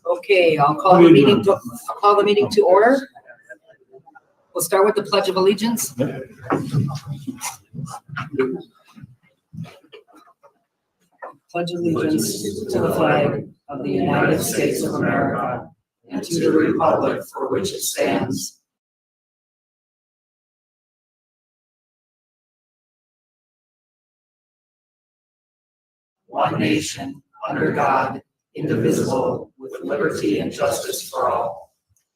Okay, I'll call the meeting to order. We'll start with the Pledge of Allegiance. Pledge allegiance to the flag of the United States of America and to the republic for which it stands, one nation, under God, indivisible, with liberty and justice for all.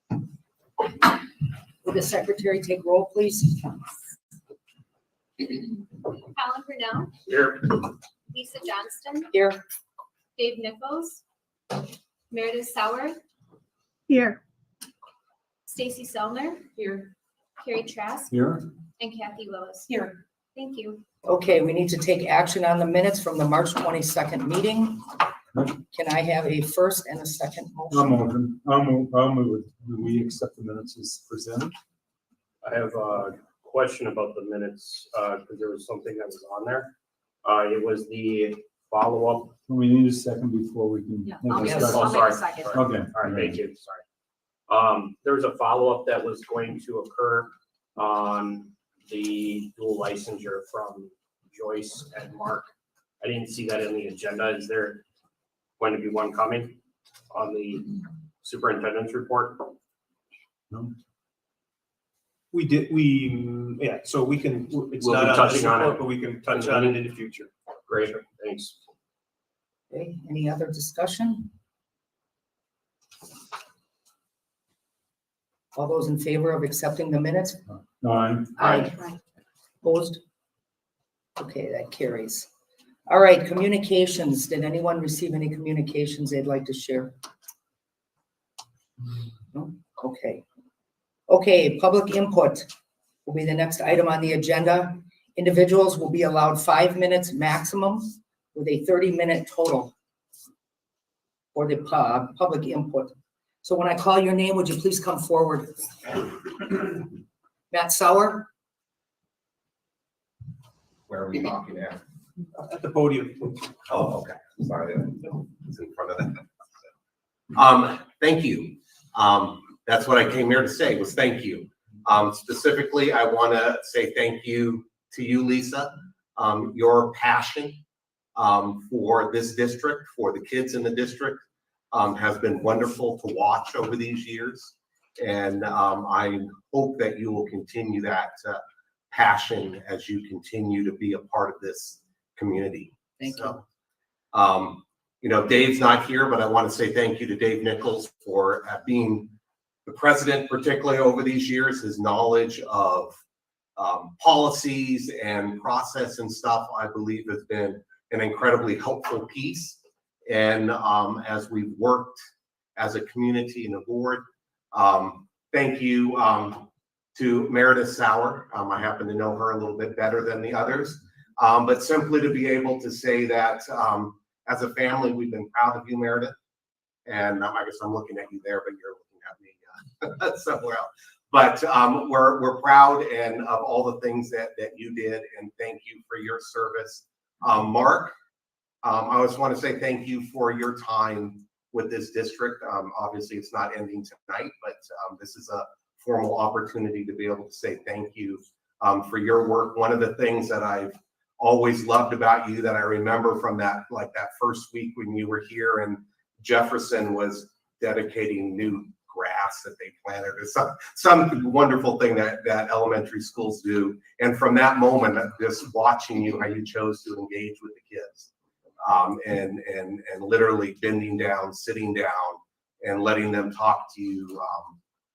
Would the secretary take roll, please? Colin Purnell. Here. Lisa Johnston. Here. Dave Nichols. Meredith Sauer. Here. Stacy Selner. Here. Carrie Trask. Here. And Kathy Willis. Here. Thank you. Okay, we need to take action on the minutes from the March 22nd meeting. Can I have a first and a second motion? I'll move it. Do we accept the minutes as presented? I have a question about the minutes, because there was something that was on there. It was the follow-up. We need a second before we can. Yeah, have I'll discussion. Oh, sorry. second. Sorry. Okay. All right, thank you, sorry. There was a follow-up that was going to occur on the dual licensure from Joyce and Mark. I didn't see that in the agenda. Is there going to be one coming on the superintendent's report? No. Yeah, so we can, it's We'll be not on touching this on report, it. but we can touch on it in the future. Great, thanks. Okay, any other discussion? All those in favor of accepting the minutes? Aye. Aye. Opposed? Okay, that carries. All right, communications. Did anyone receive any communications they'd like to share? No? Okay. Okay, public input will be the next item on the agenda. Individuals will be allowed 5 minutes maximum with a 30-minute total for the public input. So when I call your name, would you please come forward? Matt Sauer? Where are we talking at? At the podium. Oh, okay. Sorry, it's in front of that. Thank you. That's what I came here to say, was thank you. Specifically, I want to say thank you to you, Lisa. Your passion for this district, for the kids in the district, has been wonderful to watch over these years. And I hope that you will continue that passion as you continue to be a part of this community. Thank you. You know, Dave's not here, but I want to say thank you to Dave Nichols for being the president, particularly over these years. His knowledge of policies and process and stuff, I believe, has been an incredibly helpful piece. And as we've worked as a community and a board, thank you to Meredith Sauer. I happen to know her a little bit better than the others, but simply to be able to say that as a family, we've been proud of you, Meredith. And I guess I'm looking at you there, but you're looking at me somewhere else. But we're proud and of all the things that you did, and thank you for your service. Mark, I just want to say thank you for your time with this district. Obviously, it's not ending tonight, but this is a formal opportunity to be able to say thank you for your work. One of the things that I've always loved about you that I remember from that first week when you were here and Jefferson was dedicating new grass that they planted, or some wonderful thing that elementary schools do. And from that moment, just watching you, how you chose to engage with the kids, and literally bending down, sitting down, and letting them talk to you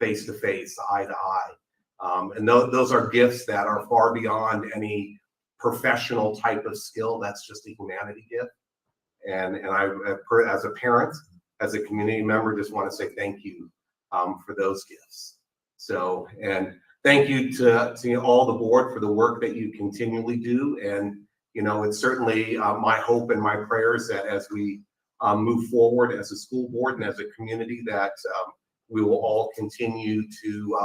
face to face, eye to eye. And those are gifts that are far beyond any professional type of skill. That's just a humanity gift. And I, as a parent, as a community member, just want to say thank you for those gifts. So, and thank you to all the board for the work that you continually do. And, you know, it's certainly my hope and my prayers that as we move forward as a school board and as a community, that we will all continue to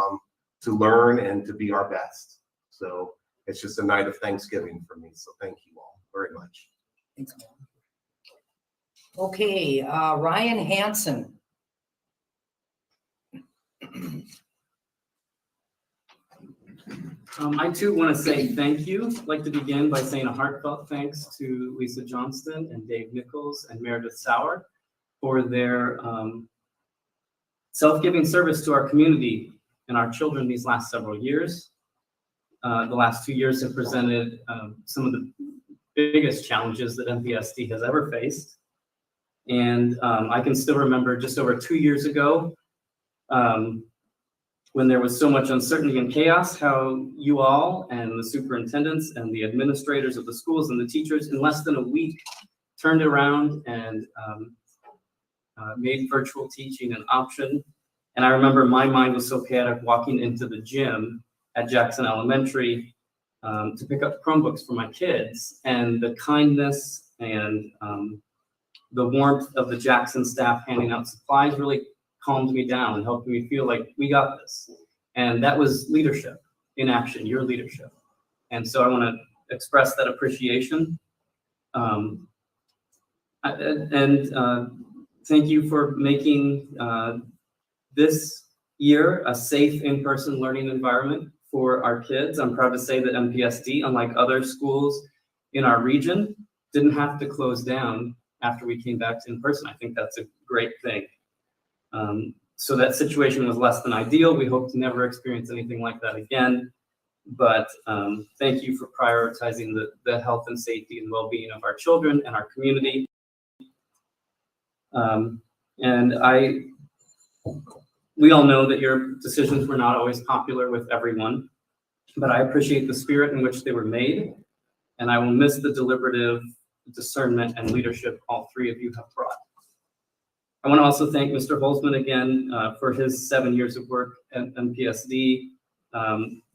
learn and to be our best. So it's just a night of Thanksgiving for me. So thank you all very much. Thanks. Okay, Ryan Hansen. I too want to say thank you. I'd like to begin by saying a heartfelt thanks to Lisa Johnston and Dave Nichols and Meredith Sauer for their self-giving service to our community and our children these last several years. The last 2 years have presented some of the biggest challenges that MPSD has ever faced. And I can still remember just over 2 years ago, when there was so much uncertainty and chaos, how you all and the superintendents and the administrators of the schools and the teachers in less than a week turned around and made virtual teaching an option. And I remember my mind was so chaotic walking into the gym at Jackson Elementary to pick up Chromebooks for my kids, and the kindness and the warmth of the Jackson staff handing out supplies really calmed me down and helped me feel like we got this. And that was leadership in action, your leadership. And so I want to express that appreciation. Thank you for making this year a safe in-person learning environment for our kids. I'm proud to say that MPSD, unlike other schools in our region, didn't have to close down after we came back to in-person. I think that's a great thing. So that situation was less than ideal. We hope to never experience anything like that again. But thank you for prioritizing the health and safety and well-being of our children and our community. We all know that your decisions were not always popular with everyone, but I appreciate the spirit in which they were made, and I will miss the deliberative discernment and leadership all three of you have brought. I want to also thank Mr. Holzman again for his 7 years of work at MPSD.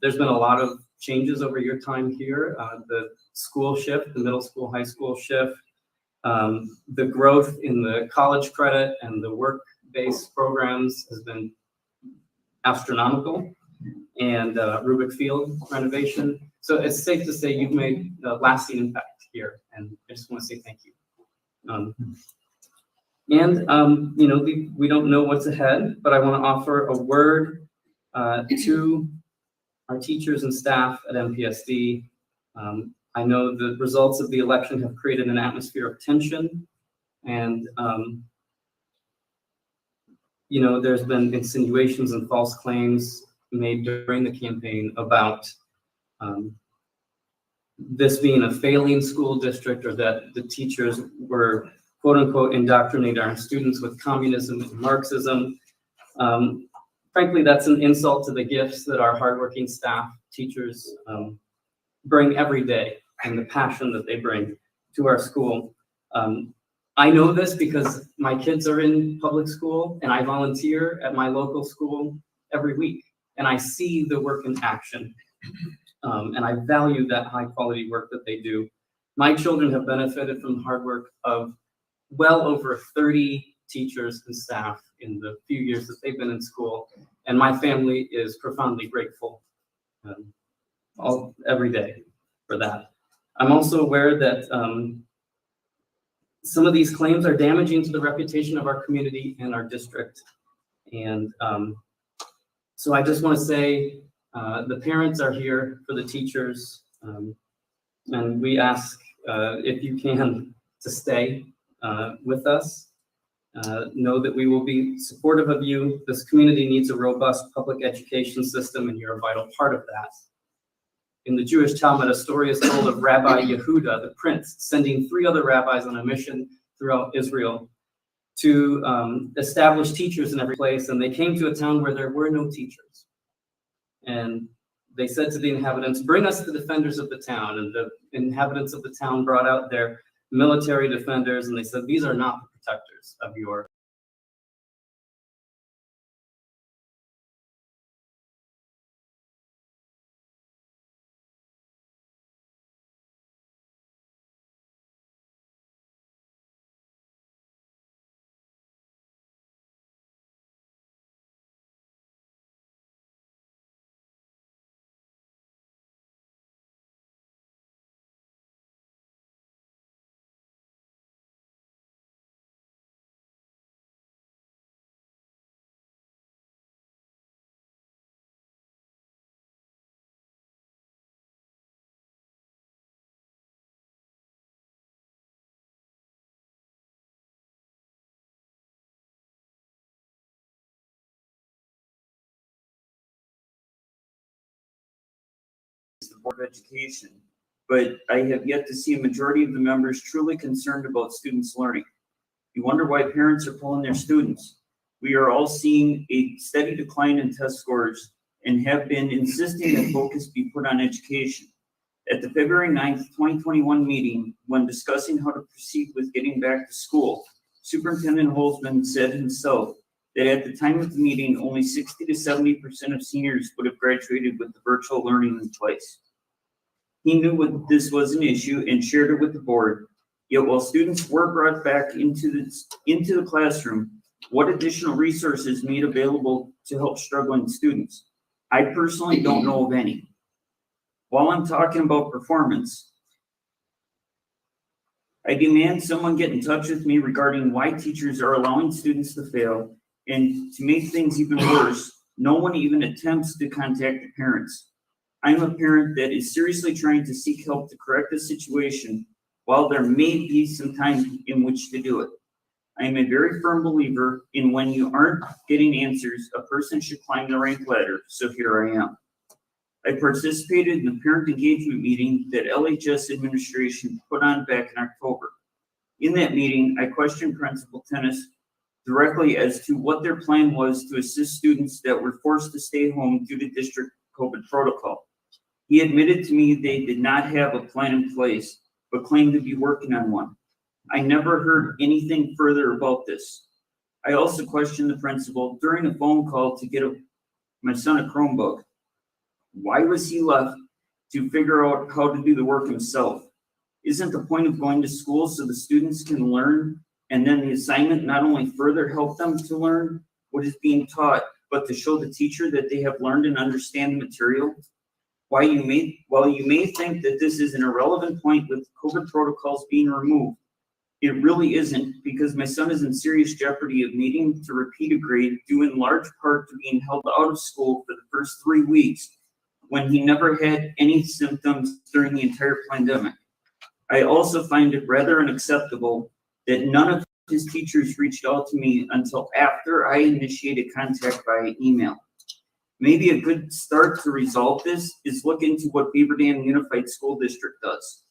There's been a lot of changes over your time here. The school shift, the middle school, high school shift, the growth in the college credit and the work-based programs has been astronomical, and Rubik Field renovation. So it's safe to say you've made a lasting impact here, and I just want to say thank you. You know, we don't know what's ahead, but I want to offer a word to our teachers and staff at MPSD. I know the results of the election have created an atmosphere of tension, and you know, there's been insinuations and false claims made during the campaign about this being a failing school district, or that the teachers were quote unquote indoctrinating our students with communism and Marxism. Frankly, that's an insult to the gifts that our hardworking staff, teachers bring every day, and the passion that they bring to our school. I know this because my kids are in public school and I volunteer at my local school every week, and I see the work in action. And I value that high quality work that they do. My children have benefited from the hard work of well over 30 teachers and staff in the few years that they've been in school, and my family is profoundly grateful every day for that. I'm also aware that some of these claims are damaging to the reputation of our community and our district. And so I just want to say the parents are here for the teachers, and we ask if you can to stay with us. Know that we will be supportive of you. This community needs a robust public education system, and you're a vital part of that. In the Jewish Talmud, a story is told of Rabbi Yehuda, the prince, sending 3 other rabbis on a mission throughout Israel to establish teachers in every place. And they came to a town where there were no teachers. And they said to the inhabitants, "Bring us the defenders of the town." And the inhabitants of the town brought out their military defenders, and they said, "These are not the protectors of your Board of Education, but I have yet to see a majority of the members truly concerned about students' learning. You wonder why parents are pulling their students. We are all seeing a steady decline in test scores and have been insisting that focus be put on education. At the February 9th, 2021 meeting, when discussing how to proceed with getting back to school, Superintendent Holzman said himself that at the time of the meeting, only 60 to 70% of seniors would have graduated with the virtual learning in place. He knew this was an issue and shared it with the board. Yet while students were brought back into the classroom, what additional resources made available to help struggling students? I personally don't know of any. While I'm talking about performance, I demand someone get in touch with me regarding why teachers are allowing students to fail, and to make things even worse, no one even attempts to contact the parents. I'm a parent that is seriously trying to seek help to correct the situation, while there may be some time in which to do it. I am a very firm believer in when you aren't getting answers, a person should climb the rank ladder, so here I am. I participated in the parent engagement meeting that LHS administration put on back in October. In that meeting, I questioned Principal Tennis directly as to what their plan was to assist students that were forced to stay home due to district COVID protocol. He admitted to me they did not have a plan in place, but claimed to be working on one. I never heard anything further about this. I also questioned the principal during a phone call to get my son a Chromebook. Why was he left to figure out how to do the work himself? Isn't the point of going to school so the students can learn, and then the assignment not only further help them to learn what is being taught, but to show the teacher that they have learned and understand the material? While you may think that this is an irrelevant point with COVID protocols being removed, it really isn't, because my son is in serious jeopardy of needing to repeat a grade due in large part to being held out of school for the first 3 weeks when he never had any symptoms during the entire pandemic. I also find it rather unacceptable that none of his teachers reached out to me until after I initiated contact via email. Maybe a good start to resolve this is look into what Beaver Dam Unified School District does.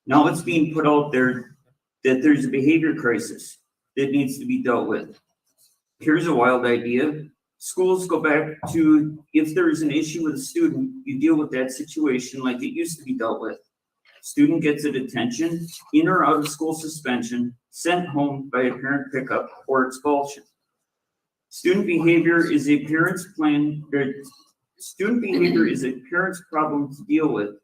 Now it's being put out there that there's a behavior crisis that needs to be dealt with. Here's a wild idea. Schools go back to, if there's an issue with a student, you deal with that situation like it used to be dealt with. Student gets a detention, in or out of school suspension, sent home by a parent pickup or expulsion. Student behavior is a parent's problem to deal with.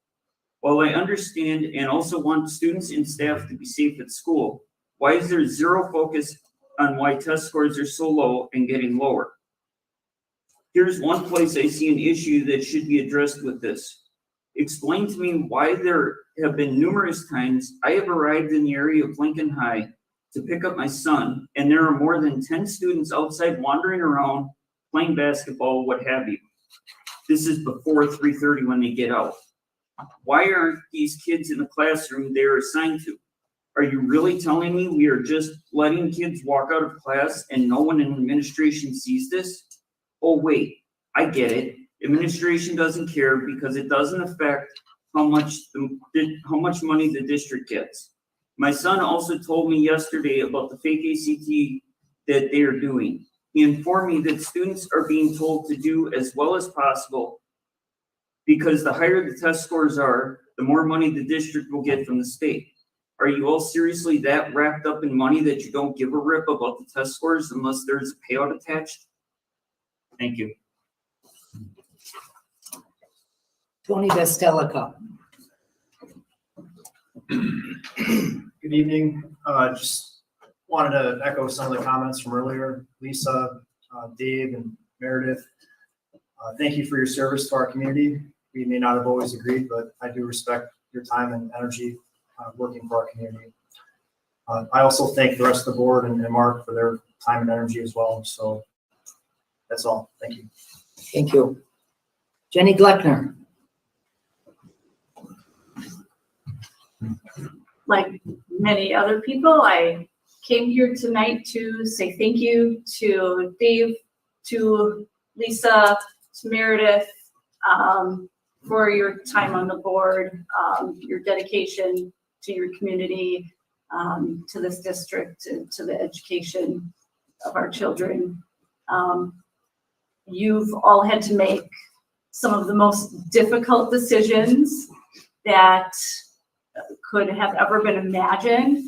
While I understand and also want students and staff to be safe at school, why is there zero focus on why test scores are so low and getting lower? Here's one place I see an issue that should be addressed with this. Explain to me why there have been numerous times I have arrived in the area of Lincoln High to pick up my son, and there are more than 10 students outside wandering around, playing basketball, what have you. This is before 3:30 when they get out. Why aren't these kids in the classroom they are assigned to? Are you really telling me we are just letting kids walk out of class and no one in administration sees this? Oh wait, I get it. Administration doesn't care because it doesn't affect how much money the district gets. My son also told me yesterday about the fake ACT that they are doing. He informed me that students are being told to do as well as possible because the higher the test scores are, the more money the district will get from the state. Are you all seriously that wrapped up in money that you don't give a rip about the test scores unless there's a payout attached? Thank you. Tony Vestelica. Good evening. Just wanted to echo some of the comments from earlier. Lisa, Dave, and Meredith, thank you for your service to our community. We may not have always agreed, but I do respect your time and energy working for our community. I also thank the rest of the board and Mark for their time and energy as well. So that's all. Thank you. Thank you. Jenny Gleckner. Like many other people, I came here tonight to say thank you to Dave, to Lisa, to Meredith, for your time on the board, your dedication to your community, to this district, to the education of our children. You've all had to make some of the most difficult decisions that could have ever been imagined.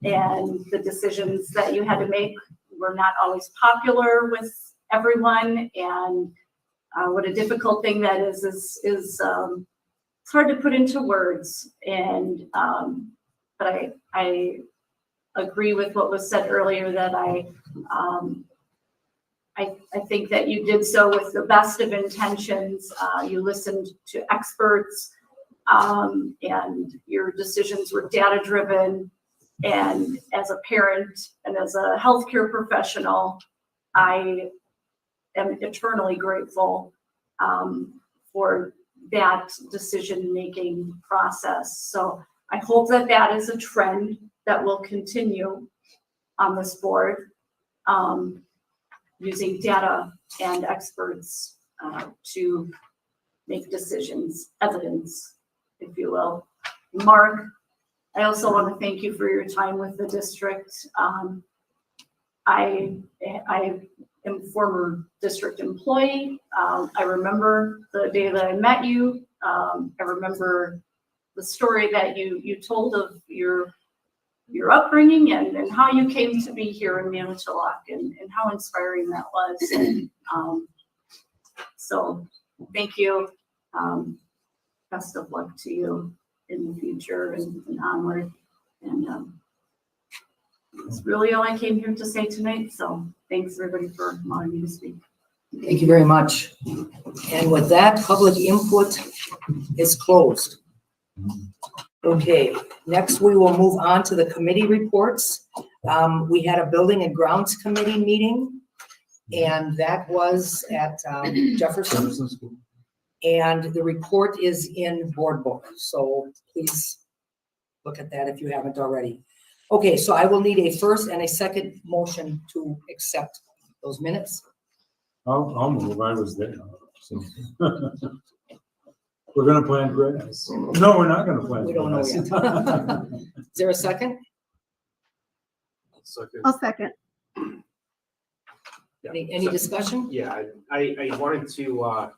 And the decisions that you had to make were not always popular with everyone. And what a difficult thing that is it's hard to put into words. And but I agree with what was said earlier, that I think that you did so with the best of intentions. You listened to experts, and your decisions were data driven. And as a parent and as a healthcare professional, I am eternally grateful for that decision-making process. So I hope that that is a trend that will continue on this board, using data and experts to make decisions, evidence, if you will. Mark, I also want to thank you for your time with the district. I am a former district employee. I remember the day that I met you. I remember the story that you told of your upbringing and how you came to be here in Manitowoc, and how inspiring that was. And, so thank you. Best of luck to you in the future and onward. And that's really all I came here to say tonight. So thanks everybody for allowing me to speak. Thank you very much. And with that, public input is closed. Okay, next we will move on to the committee reports. We had a building and grounds committee meeting, and that was at Jefferson. School. And the report is in board book, so please look at that if you haven't already. Okay, so I will need a first and a second motion to accept those minutes. I'll move, I was there. So. We're gonna plant grass. No, we're not gonna plant. We don't know yet. Is there a second? I'll second. Any discussion? Yeah, I wanted to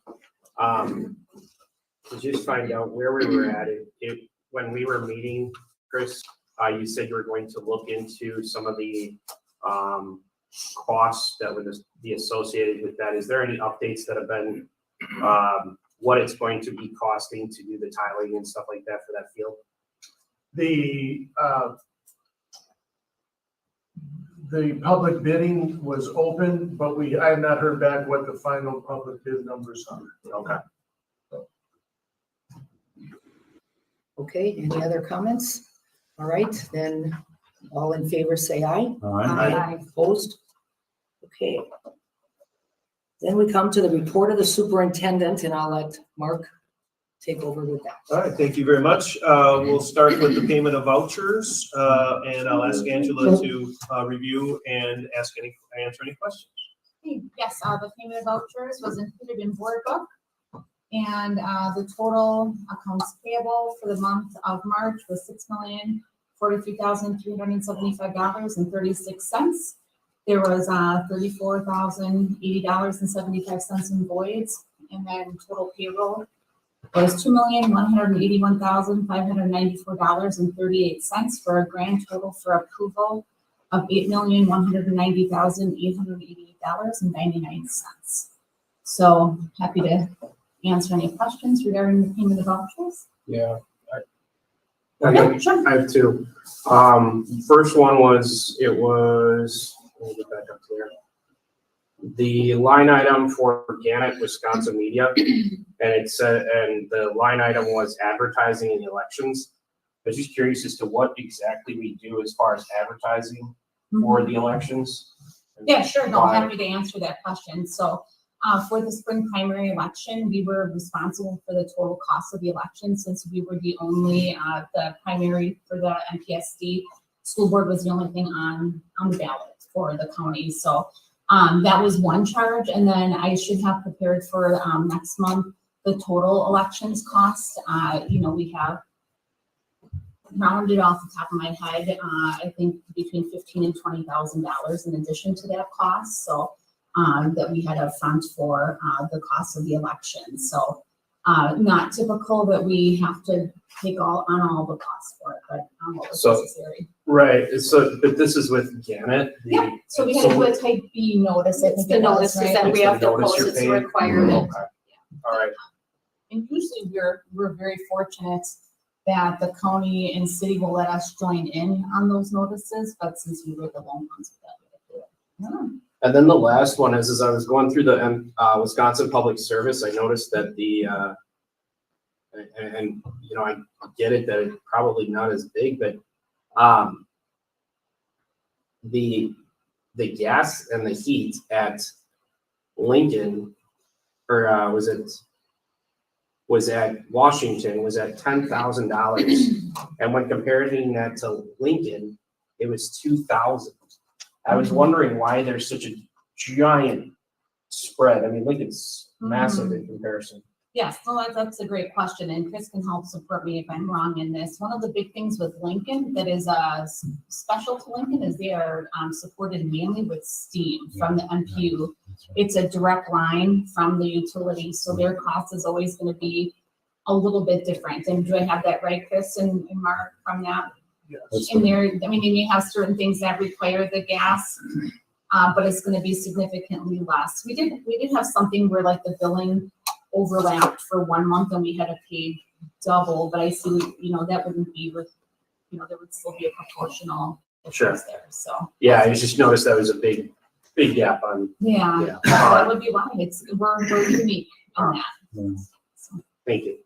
just find out where we were at. When we were meeting, Chris, you said you were going to look into some of the costs that would be associated with that. Is there any updates that have been, what it's going to be costing to do the tiling and stuff like that for that field? The public bidding was open, but I have not heard back what the final public bid numbers are. Okay. Okay, any other comments? All right, then all in favor say aye. All right. Opposed? Okay. Then we come to the report of the superintendent, and I'll let Mark take over with that. All right, thank you very much. We'll start with the payment of vouchers, and I'll ask Angela to review and answer any questions. Yes, the payment of vouchers was included in board book. And the total accounts payable for the month of March was $6,043,375.36. There was $34,080.75 in voids, and then total payroll was $2,181,594.38 for a grand total for approval of $8,190,888.99. So happy to answer any questions regarding the payment of vouchers. Yeah. Sure. I have two. First one was, let me get back up there. The line item for Gannett, Wisconsin Media, and it said, and the line item was advertising in elections. I was just curious as to what exactly we do as far as advertising for the elections. Yeah, sure. No, Why? I'm happy to answer that question. So for the spring primary election, we were responsible for the total cost of the election, since we were the only, the primary for the MPSD. School board was the only thing on the ballot for the county. So that was one charge. And then I should have prepared for next month the total elections cost. We have rounded off the top of my head, I think between $15,000 and $20,000 in addition to that cost. So that we had up front for the cost of the election. So not typical that we have to take on all the costs for it, but what was So- necessary. Right, so, but this is with Gannett? the- Yeah, so we had to do a type B notice. I It's think the it was, notices right? that It's we the have to notice post, you're it's a paying? requirement. Okay. All right, And usually we're very fortunate that the county and city will let us join in on those notices, but since we were the lone ones that we had to do it. and then the last one is, as I was going through the Wisconsin Public Service, I noticed that the, and, you know, I get it that it's probably not as big, but the gas and the heat at Lincoln, or was at Washington, was at $10,000. And when comparing that to Lincoln, it was 2,000. I was wondering why there's such a giant spread. I mean, Lincoln's massive in comparison. Yes, no, that's a great question, and Chris can help support me if I'm wrong in this. One of the big things with Lincoln that is special to Lincoln is they are supported mainly with steam from the MPU. It's a direct line from the utility, so their cost is always going to be a little bit different. And do I have that right, Chris and Mark, from that? And there, I mean, they may have certain things that require the gas, but it's going to be significantly less. We did have something where like the billing overlapped for 1 month and we had to pay double, but I see, that wouldn't be with, there would still be a proportional Sure. difference there, so. Yeah, I just noticed that was a big gap on, Yeah, yeah. that would be why, we're unique on that. So, Thank you.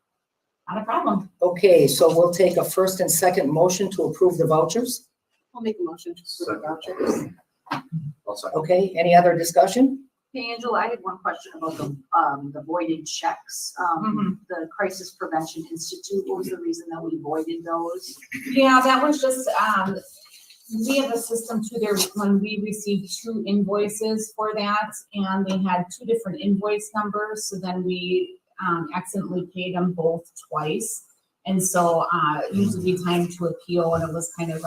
not a problem. Okay, so we'll take a first and second motion to approve the vouchers. I'll make a motion to approve the vouchers. I'll second. Okay, any other discussion? Hey, Angela, I had one question about the voided checks. The Crisis Prevention Institute, what was the reason that we voided those? Yeah, that was just, we have a system too there when we received 2 invoices for that and they had 2 different invoice numbers. So then we accidentally paid them both twice. And so usually we timed to appeal and it was kind of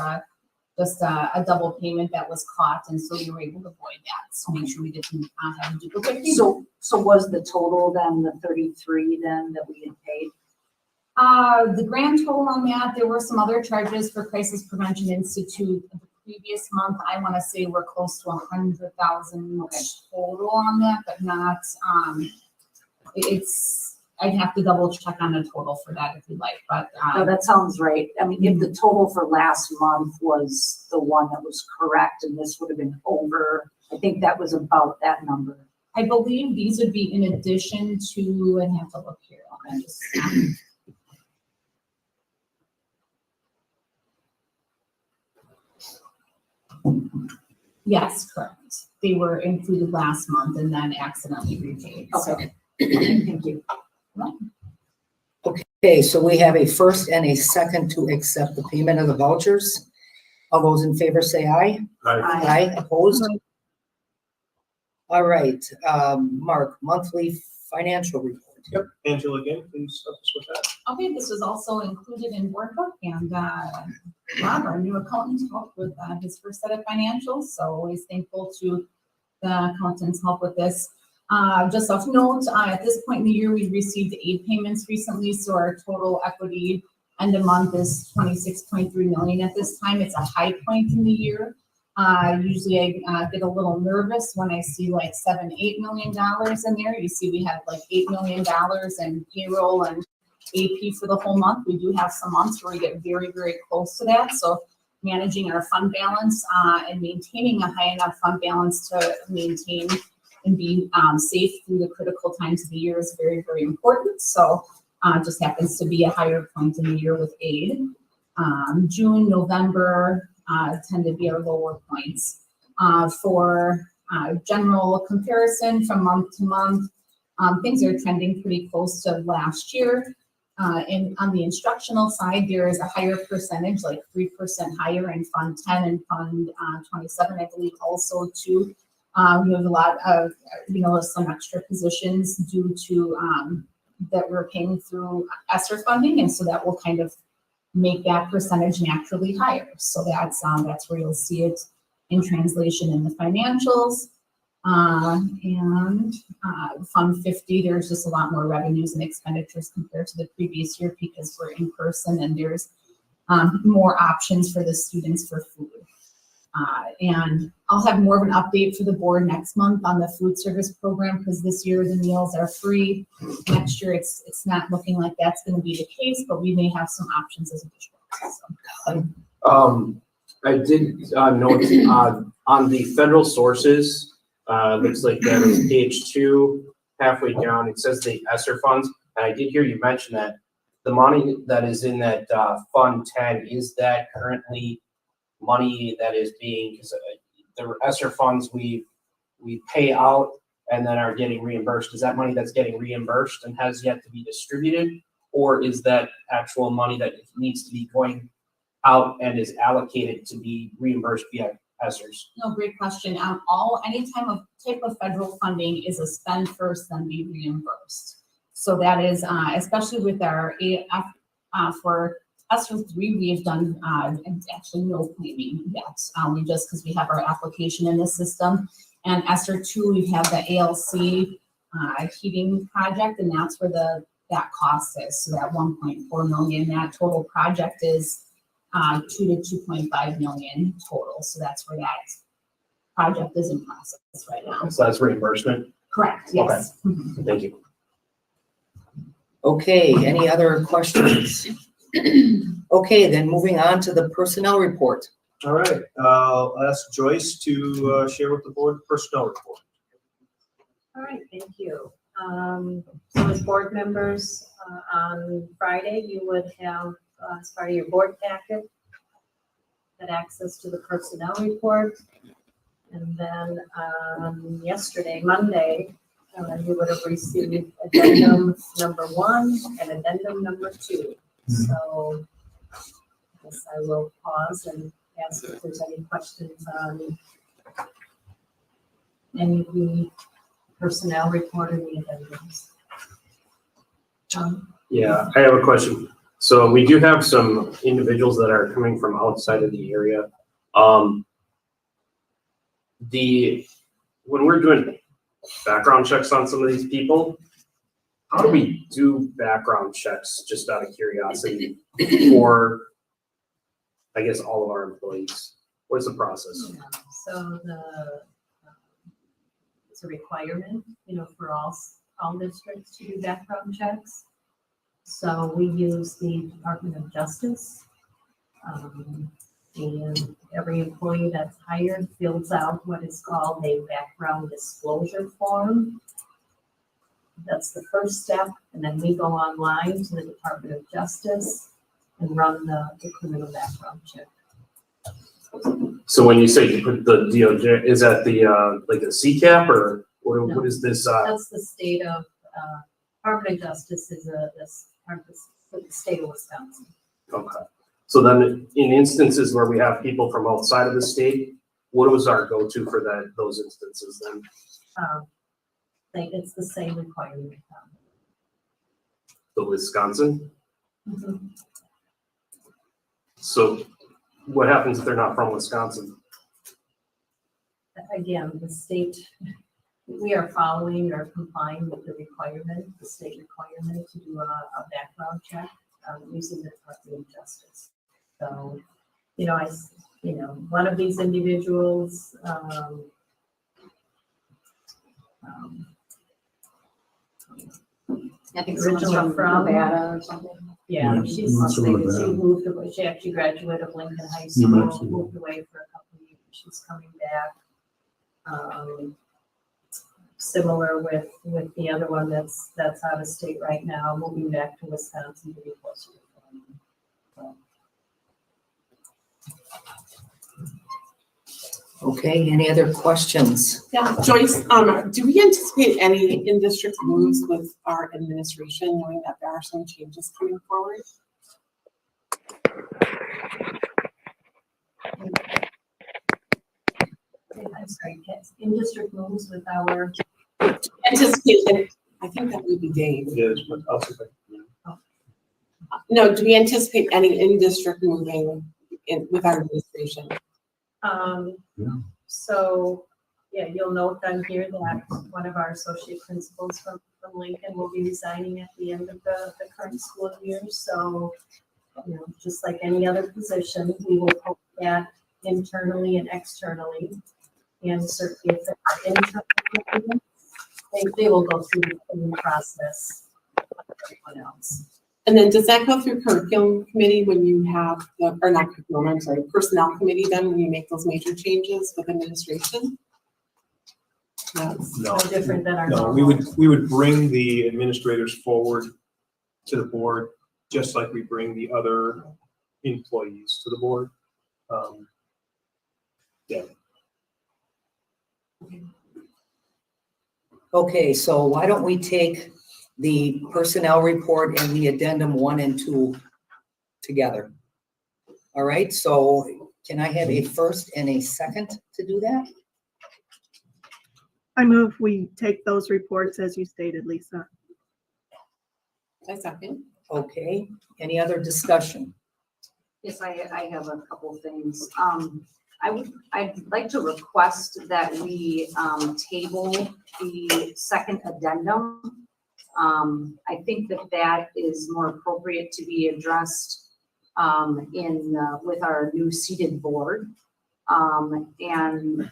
just a double payment that was caught. And so we were able to avoid that. So make sure we didn't have a duplicate payment. So was the total then the 33 then that we had paid? The grand total on that, there were some other charges for Crisis Prevention Institute. The previous month, I want to say we're close to 100,000 total on that, but not, I'd have to double check on the total for that if you'd like, but. No, that sounds right. I mean, if the total for last month was the one that was correct and this would have been over, I think that was about that number. I believe these would be in addition to, I'd have to look here. I'll just, yes, correct. They were included last month and then accidentally repaid. so. Okay. Thank you. Okay, so we have a first and a second to accept the payment of the vouchers. All those in favor say aye. Aye, opposed? All right, Mark, monthly financial report. Yep, Angela, again, please help us with that. Okay, this was also included in board book and Rob, our new accountant, helped with his first set of financials. So always thankful to the accountant's help with this. Just of note, at this point in the year, we received aid payments recently. So our total equity end of month is 26.3 million at this time. It's a high point in the year. Usually I get a little nervous when I see like $7-8 million in there. You see we have like $8 million in payroll and AP for the whole month. We do have some months where we get very, very close to that. So managing our fund balance and maintaining a high enough fund balance to maintain and be safe through the critical times of the year is very, very important. So just happens to be a higher point in the year with aid. June, November, tend to be our lower points. For general comparison from month to month, things are trending pretty close to last year. And on the instructional side, there is a higher percentage, like 3% higher in Fund 10 and Fund 27, I believe also too. We have a lot of, some extra positions due to that we're paying through ESSER funding, and so that will kind of make that percentage naturally higher. So that's where you'll see it in translation in the financials. Fund 50, there's just a lot more revenues and expenditures compared to the previous year because we're in person and there's more options for the students for food. And I'll have more of an update for the board next month on the food service program because this year the meals are free. Next year it's not looking like that's going to be the case, but we may have some options as a district. So. I did note on the federal sources, looks like that is page 2, halfway down, it says the ESSER funds. And I did hear you mention that the money that is in that Fund 10, is that currently money that is being, because the ESSER funds we pay out and then are getting reimbursed. Is that money that's getting reimbursed and has yet to be distributed? Or is that actual money that needs to be going out and is allocated to be reimbursed via ESSERs? No, great question. Any type of federal funding is a spend first, then be reimbursed. So that is, especially with our for ESSER 3, we have done actually no claiming yet. We just because we have our application in the system, and ESSER 2 we have the ALC heating project, and that's where that cost is. So that 1.4 million, that total project is 2 to 2.5 million total. So that's where that project is in process right now. So that's reimbursement? Correct, yes. Okay. Thank you. Okay, any other questions? Okay, then moving on to the personnel report. All right, I'll ask Joyce to share with the board personnel report. All right, thank you. So as board members, on Friday, you would have, as part of your board packet, had access to the personnel report. And then yesterday, Monday, you would have received addendum number 1 and addendum number 2. So I guess I will pause and ask if there's any questions on any of the personnel report or the addendums. Yeah, I have a question. So we do have some individuals that are coming from outside of the area. When we're doing background checks on some of these people, how do we do background checks, just out of curiosity, for, I guess, all of our employees? What's the process? Yeah, so it's a requirement, for all districts to do background checks. So we use the Department of Justice, and every employee that's hired fills out what is called a background disclosure form. That's the first step, and then we go online to the Department of Justice and run the criminal background check. So when you say you put the DOJ, is that the like a CCAP, or what is this? That's the state of Department of Justice is the state of Wisconsin. Okay. So then in instances where we have people from outside of the state, what was our go-to for those instances then? It's the same requirement. The Wisconsin? Mm-hmm. So what happens if they're not from Wisconsin? Again, the state, we are following or complying with the requirement, the state requirement to do a background check using the Department of Justice. So, one of these individuals, I think originally from Nevada or something. Yeah, she moved away. She actually graduated of Lincoln High School, moved away for a couple of years. She's coming back. Similar with the other one that's out of state right now, moving back to Wisconsin to be closer to family. Okay, any other questions? Yeah, Joyce, do we anticipate any in-district moves with our administration, knowing that there are some changes coming forward? I'm sorry, in district moves with our Anticipate I think that would be Dave. It is, but I'll see if I No, do we anticipate any in-district moving with our administration? Yeah. So, yeah, you'll note on here that one of our associate principals from Lincoln will be resigning at the end of the current school year. So, you know, just like any other position, we will post that internally and externally. And certainly if there are internal candidates, they will go through the same process like everyone else. And then does that go through curriculum committee when you have or not curriculum, I'm sorry, personnel committee then when you make those major changes with administration? That's No, No different than our no, normal. we would bring the administrators forward to the board, just like we bring the other employees to the board. Yeah. Okay, so why don't we take the personnel report and the addendum 1 and 2 together? All right, so can I have a first and a second to do that? I move we take those reports as you stated, Lisa. I second. Okay, any other discussion? Yes, I have a couple things. I'd like to request that we table the second addendum. I think that is more appropriate to be addressed with our new seated board. And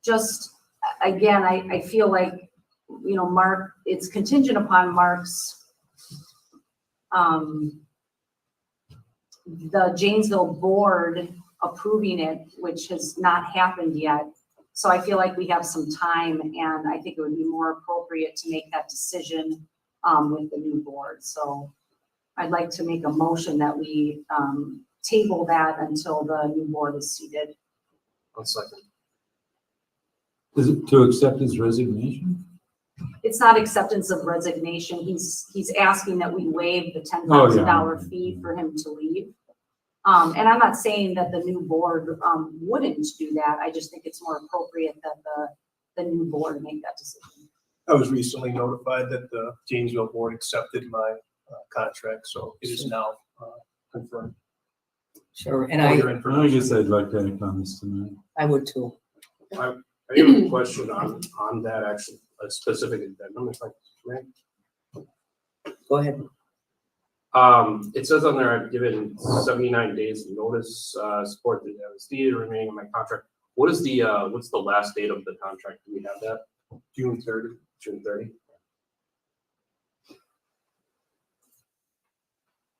just, again, I feel like, you know, Mark, it's contingent upon Mark's the Janesville board approving it, which has not happened yet. So I feel like we have some time, and I think it would be more appropriate to make that decision with the new board. So I'd like to make a motion that we table that until the new board is seated. One second. Is it to accept his resignation? It's not acceptance of resignation. He's asking that we waive the $10,000 fee for him to leave. And I'm not saying that the new board wouldn't do that. I just think it's more appropriate that the new board make that decision. I was recently notified that the Janesville board accepted my contract, so it is now confirmed. Sure, and I guess I'd like to act on this tonight. I would too. I have a question on that actually, a specific addendum, if I may. Go ahead. It says on there, I've given 79 days notice, support the MPSD remaining in my contract. What is the, what's the last date of the contract? Do we have that? June 30. June 30?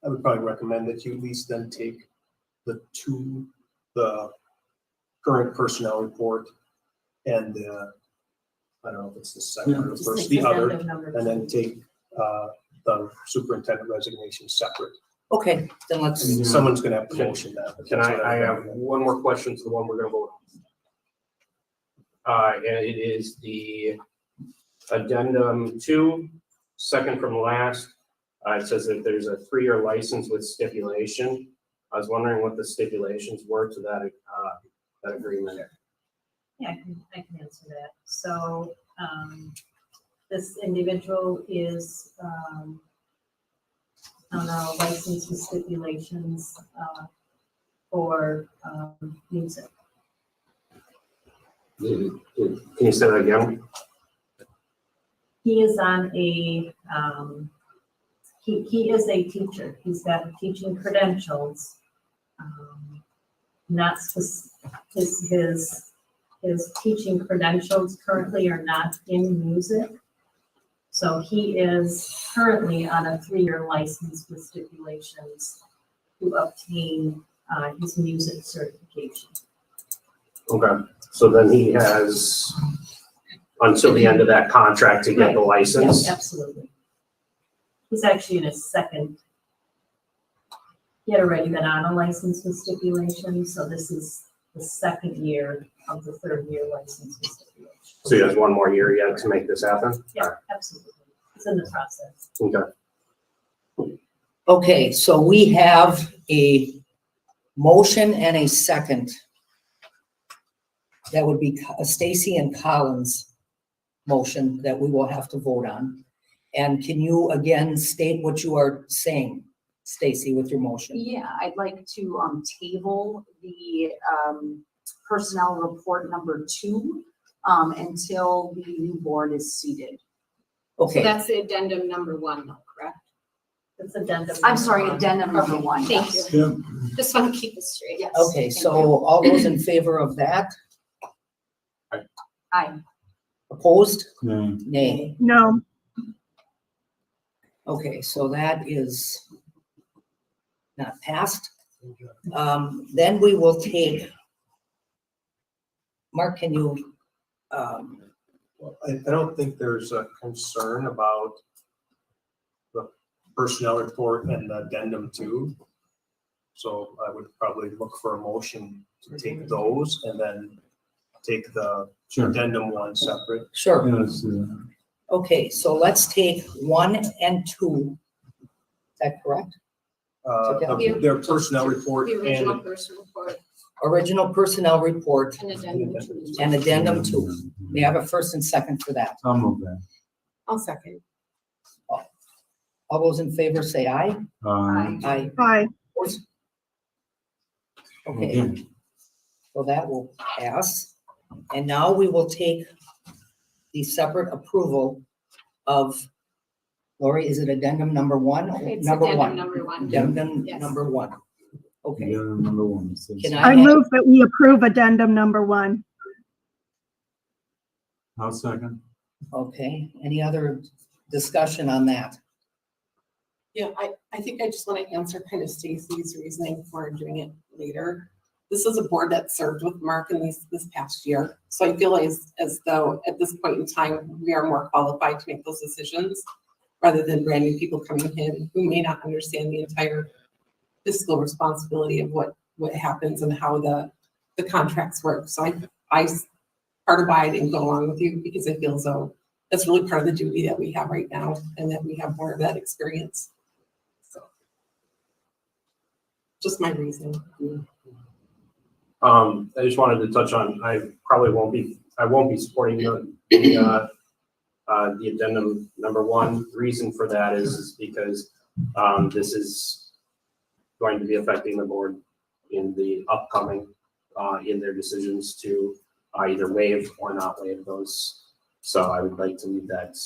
I would probably recommend that you at least then take the current personnel report and I don't know if it's the second or the first, the other, and then take the superintendent resignation separate. Okay, then let's. Someone's gonna have to motion that. Can I have one more question to the one we're gonna vote on? And it is the addendum 2, second from last. It says that there's a 3-year license with stipulation. I was wondering what the stipulations were to that agreement. Yeah, I can answer that. So this individual is on a license with stipulations for music. Can you say that again? He is on a, he is a teacher. He's got teaching credentials. Not his teaching credentials currently are not in music. So he is currently on a 3-year license with stipulations to obtain his music certification. Okay, so then he has until the end of that contract to get the license? Yes, absolutely. He's actually in his second. He had already been on a license with stipulations, so this is the second year of the 3rd-year license with stipulations. So he has 1 more year yet to make this happen? Yeah, absolutely. It's in the process. Okay. Okay, so we have a motion and a second. That would be Stacy and Collins motion that we will have to vote on. And can you again state what you are saying, Stacy, with your motion? Yeah, I'd like to table the personnel report number 2 until the new board is seated. So Okay, that's the addendum number 1 though, correct? It's addendum. I'm sorry, number one. addendum number Okay, 1. thank yes. you. Just want to keep it straight. Yes. okay, thank so you. all those in favor of that, Aye. opposed? Nay. Nay. No, Okay, so that is not passed. Then we will take, Mark, can you, Well, I don't think there's a concern about the personnel report and the addendum 2. So I would probably look for a motion to take those and then take the Sure. addendum 1 separate. sure. Yes, Okay, so let's take 1 and 2. Is that correct? Their personnel report The original and person report Original personnel report and addendum 2. and addendum 2. May I have a first and second for that? I'll move that. I'll second. All those in favor say aye. Aye. aye. Opposed? Okay, so that will pass. And now we will take the separate approval of, Lori, is it addendum number 1? It's Number addendum 1. number 1. Addendum Yes. number 1. Okay, Yeah, number 1. Can I move that we approve addendum number 1. I'll second. okay. Any other discussion on that? Yeah, I think I just want to answer kind of Stacy's reasoning for doing it later. This is a board that served with Mark in this past year. So I feel as though at this point in time, we are more qualified to make those decisions rather than brand new people coming in who may not understand the entire fiscal responsibility of what happens and how the contracts work. So I part of why I didn't go along with you, because I feel as though that's really part of the duty that we have right now and that we have more of that experience. So just my reasoning. I just wanted to touch on, I won't be supporting the addendum number 1. The reason for that is because this is going to be affecting the board in the upcoming, in their decisions to either waive or not waive those. So I would like to leave that.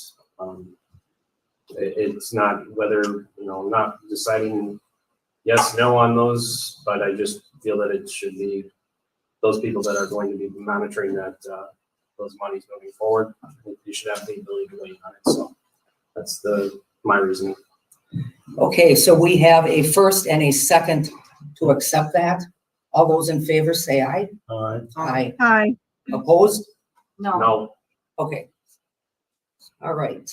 It's not whether, I'm not deciding yes, no on those, but I just feel that it should be those people that are going to be monitoring that, those monies moving forward. You should have the ability to weigh on it. So that's my reasoning. Okay, so we have a first and a second to accept that. All those in favor say aye. All right. Aye. Aye. Opposed? No. No. Okay. All right.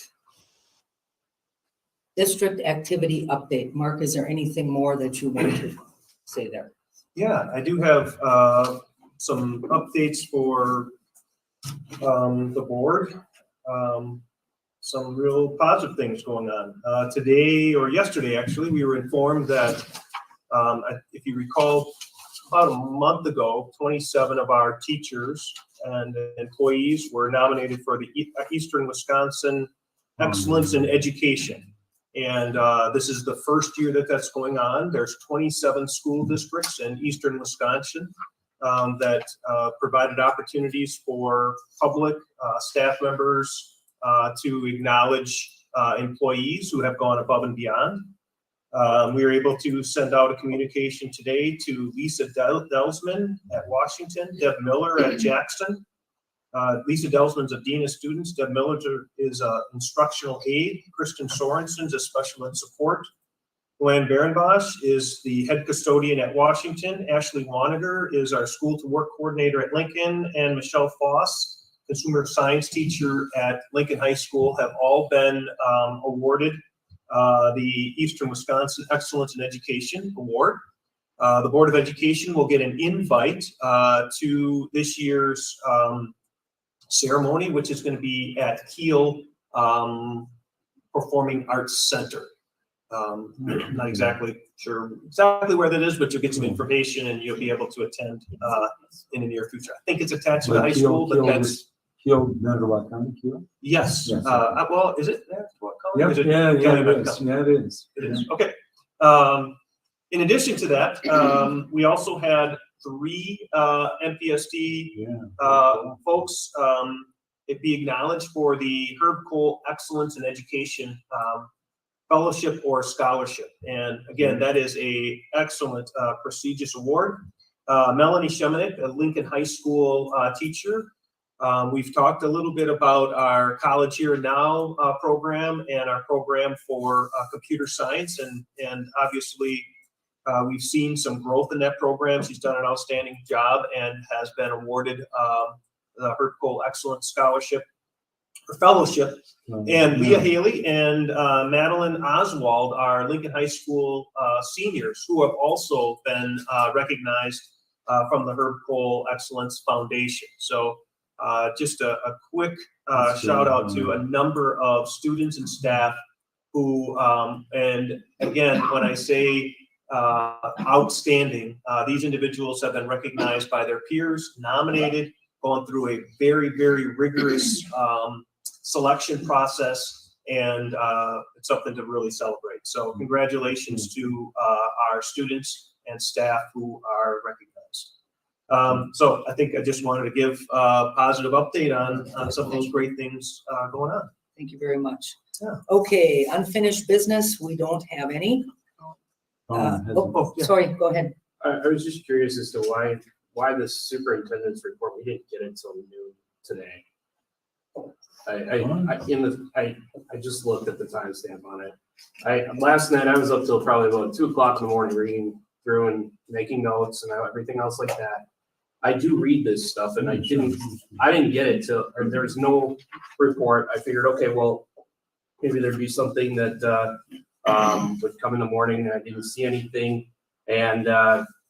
District activity update. Mark, is there anything more that you want to say there? Yeah, I do have some updates for the board. Some real positive things going on. Today or yesterday, actually, we were informed that, if you recall, about a month ago, 27 of our teachers and employees were nominated for the Eastern Wisconsin Excellence in Education. And this is the first year that that's going on. There's 27 school districts in Eastern Wisconsin that provided opportunities for public staff members to acknowledge employees who have gone above and beyond. We were able to send out a communication today to Lisa Delsman at Washington, Deb Miller at Jackson. Lisa Delsman's a dean of students. Deb Miller is an instructional aide. Kristen Sorensen's a special ed support. Luann Berenbosch is the head custodian at Washington. Ashley Waniger is our school to work coordinator at Lincoln. And Michelle Foss, consumer science teacher at Lincoln High School, have all been awarded the Eastern Wisconsin Excellence in Education Award. The Board of Education will get an invite to this year's ceremony, which is going to be at Kiel Performing Arts Center. Not exactly sure exactly where that is, but you'll get some information and you'll be able to attend in the near future. I think it's attached to the high school, but that's Keel, Netawakami, Keel? Yes, Yes. well, is it that? What color? Yeah, Is it yeah, Kelly it Red is, color? yeah, it is. It is, okay. In addition to that, we also had 3 MPSD folks be acknowledged for the Herb Cole Excellence in Education Fellowship or Scholarship. And again, that is a excellent prestigious award. Melanie Shemanek, a Lincoln High School teacher. We've talked a little bit about our College Here and Now program and our program for computer science. And obviously, we've seen some growth in that program. She's done an outstanding job and has been awarded the Herb Cole Excellence Scholarship or Fellowship. And Leah Haley and Madeline Oswald are Lincoln High School seniors who have also been recognized from the Herb Cole Excellence Foundation. So just a quick shout out to a number of students and staff who, and again, when I say outstanding, these individuals have been recognized by their peers, nominated, gone through a very, very rigorous selection process, and it's something to really celebrate. So congratulations to our students and staff who are recognized. So I think I just wanted to give a positive update on some of those great things going on. Thank you very much. Yeah. Okay, unfinished business, we don't have any. Sorry, go ahead. I was just curious as to why the superintendent's report, we didn't get it till noon today. I just looked at the timestamp on it. Last night I was up till probably about 2 o'clock in the morning reading through and making notes and everything else like that. I do read this stuff and I didn't get it till, or there's no report. I figured, okay, well, maybe there'd be something that would come in the morning and I didn't see anything. And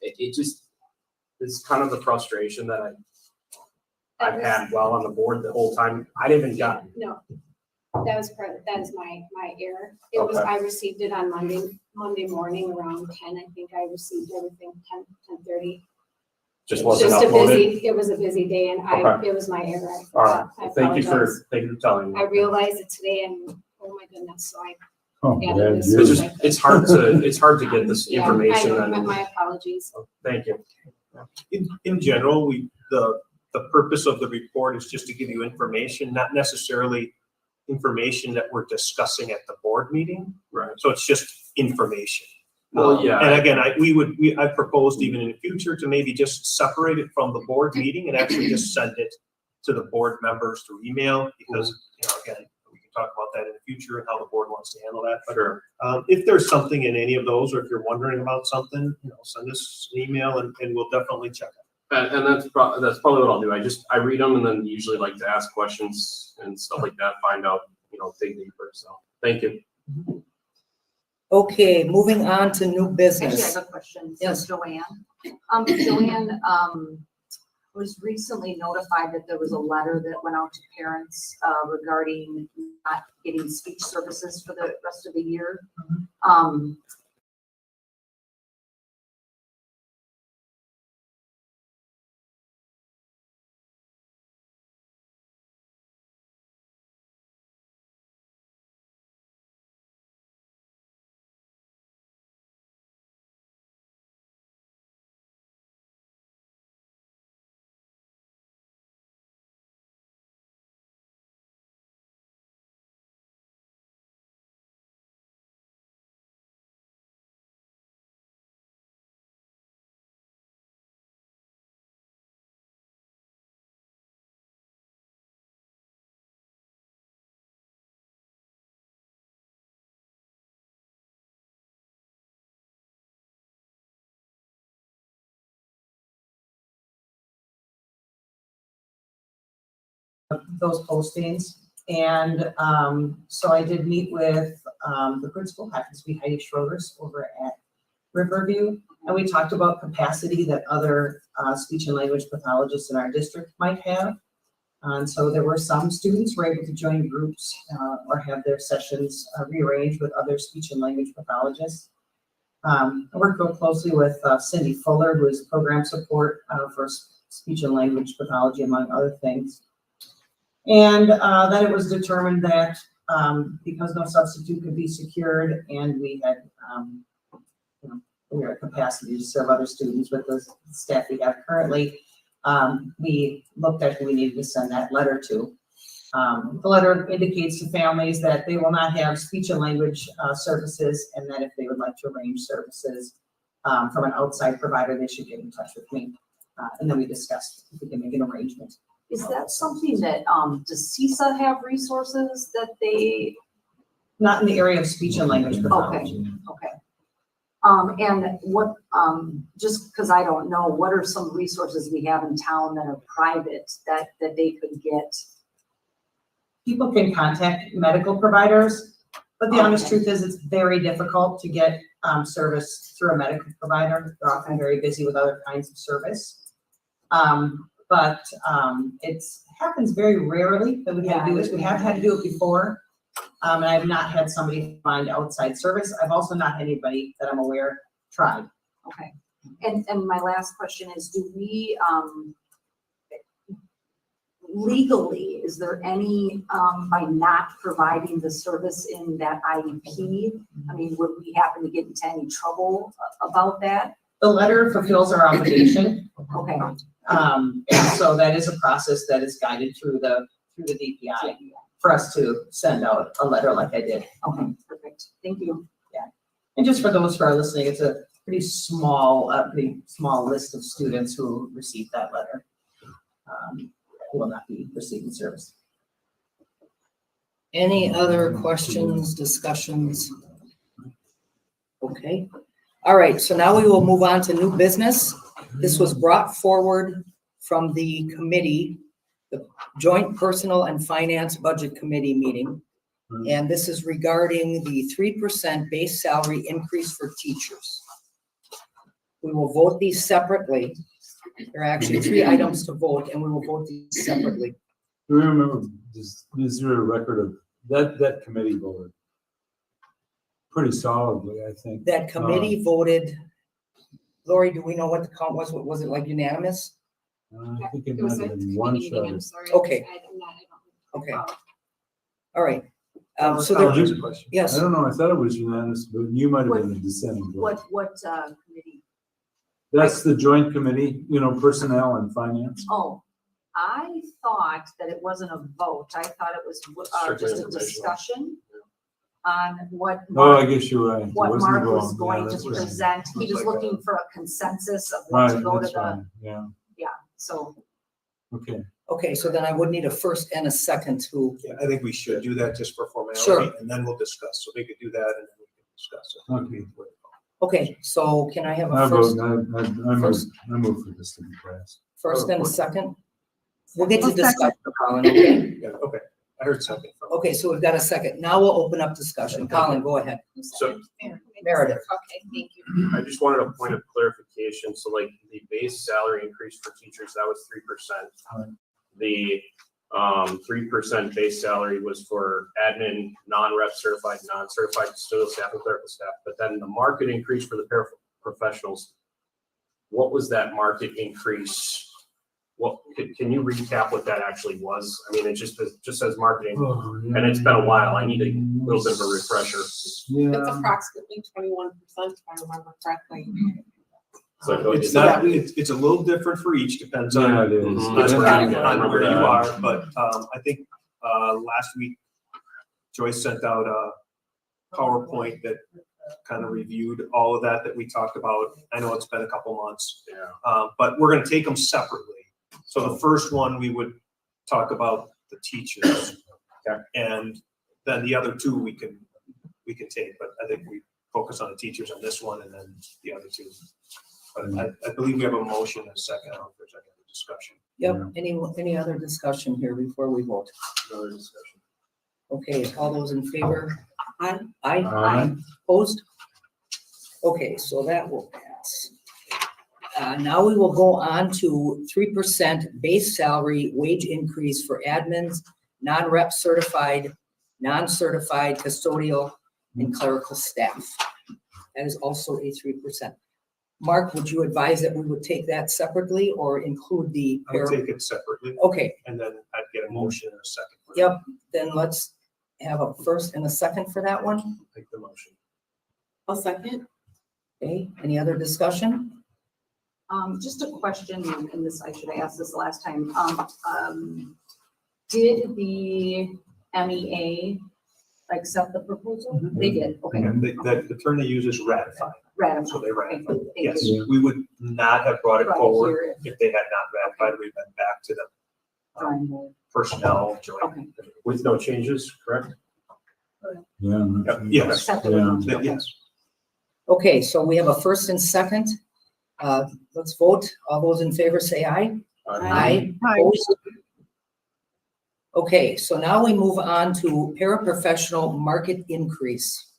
it just, it's kind of the frustration that I've had while on the board the whole time. I didn't got. No, that is my error. It was, I received it on Monday morning around 10. I think I received everything 10:30. Just wasn't uploaded. It was a busy day and it was my error. All right. Thank you for telling me. I realized it today and oh my goodness, so I yeah, it's hard to get this information. My apologies. Thank you. In general, the purpose of the report is just to give you information, not necessarily information that we're discussing at the board meeting. Right. So it's just information. Well, yeah. And again, I proposed even in the future to maybe just separate it from the board meeting and actually just send it to the board members through email because, again, we can talk about that in the future and how the board wants to handle that. But sure. If there's something in any of those, or if you're wondering about something, send us an email and we'll definitely check it. And that's probably what I'll do. I read them and then usually like to ask questions and stuff like that, find out, dig deeper. So thank you. Okay, moving on to new business. Actually, I have a question. Yes. Joanne. Joanne was recently notified that there was a letter that went out to parents regarding not getting speech services for the rest of the year. those postings. And so I did meet with the principal, happens to be Heidi Schroeder's over at Riverview. And we talked about capacity that other speech and language pathologists in our district might have. And so there were some students who were able to join groups or have their sessions rearranged with other speech and language pathologists. I worked real closely with Cindy Fuller, who is program support for speech and language pathology, among other things. And then it was determined that because no substitute could be secured and we had, we are at capacity to serve other students with the staff we have currently, we looked at who we needed to send that letter to. The letter indicates to families that they will not have speech and language services, and that if they would like to arrange services from an outside provider, they should get in touch with me. And then we discussed if we can make an arrangement. Is that something that, does CISA have resources that they? Not in the area of speech and language pathology. Okay. And what, just because I don't know, what are some resources we have in town that are private that they could get? People can contact medical providers, but the honest truth is it's very difficult to get service through a medical provider. They're often very busy with other kinds of service. But it happens very rarely that we have to do this. We have had to do it before. And I've not had somebody find outside service. I've also not had anybody that I'm aware tried. Okay. And my last question is, do we, legally, is there any, by not providing the service in that IEP, I mean, would we happen to get into any trouble about that? The letter fulfills our obligation. Okay. And so that is a process that is guided through the DPI for us to send out a letter like I did. Okay, perfect. Thank you. Yeah. And just for those who are listening, it's a pretty small list of students who received that letter. Who will not be receiving service. Any other questions, discussions? Okay. All right, so now we will move on to new business. This was brought forward from the committee, the Joint Personal and Finance Budget Committee meeting. And this is regarding the 3% base salary increase for teachers. We will vote these separately. There are actually 3 items to vote, and we will vote these separately. Do we remember, is there a record of that committee voted pretty solidly, I think. That committee voted, Lori, do we know what the count was? Was it like unanimous? I think it It was might a have been committee one meeting, shot. I'm sorry. Okay. I'm not, I don't. Okay. All right. So Oh, there, here's a question. yes. I don't know, I thought it was unanimous, but you might have been a dissenting vote. What committee? That's the joint committee, personnel and finance. Oh, I thought that it wasn't a vote. I thought it was Strictly just a informational. discussion on what. Oh, I guess you're right. It What wasn't Mark wrong. was Yeah, going that's to right. present. He Looks was like looking that. for a consensus of what to Right, go to that's the, fine, yeah, so. okay. Okay, so then I would need a first and a second to, Yeah, I think we should do that just for formality. Sure. And then we'll discuss. So we could do that and then we can discuss it. Okay. okay, so can I have I a first, move for this to be passed. first and a second? We'll get to I'll second. discuss, Colin, okay? Yeah, okay. I heard second from. Okay, so we've got a second. Now we'll open up discussion. Colin, go ahead. So Meredith. Okay, thank you. I just wanted a point of clarification. So like the base salary increase for teachers, that was 3%. The 3% base salary was for admin, non-rep certified, non-certified custodial staff and clerical staff. But then the market increase for the paraprofessionals, what was that market increase? What can you recap what that actually was? I mean, it just says marketing, and it's been a while. I need a little bit of a refresher. It's Yeah, approximately 21%, if I remember correctly. So It's not, it's a little different for each, depends on, yeah, it is. depends Yeah. on where you are, but, I think, last week Joyce sent out a PowerPoint that kind of reviewed all of that we talked about. I know it's been a couple months. Yeah. But we're gonna take them separately. So the first one, we would talk about the teachers. Okay. And then the other 2 we can take, but I think we focus on the teachers on this one and then the other 2. But I believe we have a motion and a second. I don't know if there's any other discussion. Yep, any other discussion here before we vote? Another discussion. Okay, all those in favor? Aye. Aye. Opposed? Okay, so that will pass. Now we will go on to 3% base salary wage increase for admins, non-rep certified, non-certified custodial and clerical staff. That is also a 3%. Mark, would you advise that we would take that separately or include the? I would take it separately Okay, and then I'd get a motion in a second. Yep, then let's have a first and a second for that one. Make the motion. I'll second. Okay, any other discussion? Just a question, and this, I should have asked this last time. Did the MEA accept the proposal? They did, okay. And the term they use is ratify. Ratify. So they ratified. Okay, thank Yes, you. we would not have brought it Brought it forward here. if they had not ratified. We've been back to the Drawing board. personnel joint. Okay. With no changes, correct? Yeah. Yes, Accepted. Yeah. yes. Okay, so we have a first and second. Let's vote. All those in favor say aye. Aye. Aye. Opposed? Okay, so now we move on to paraprofessional market increase.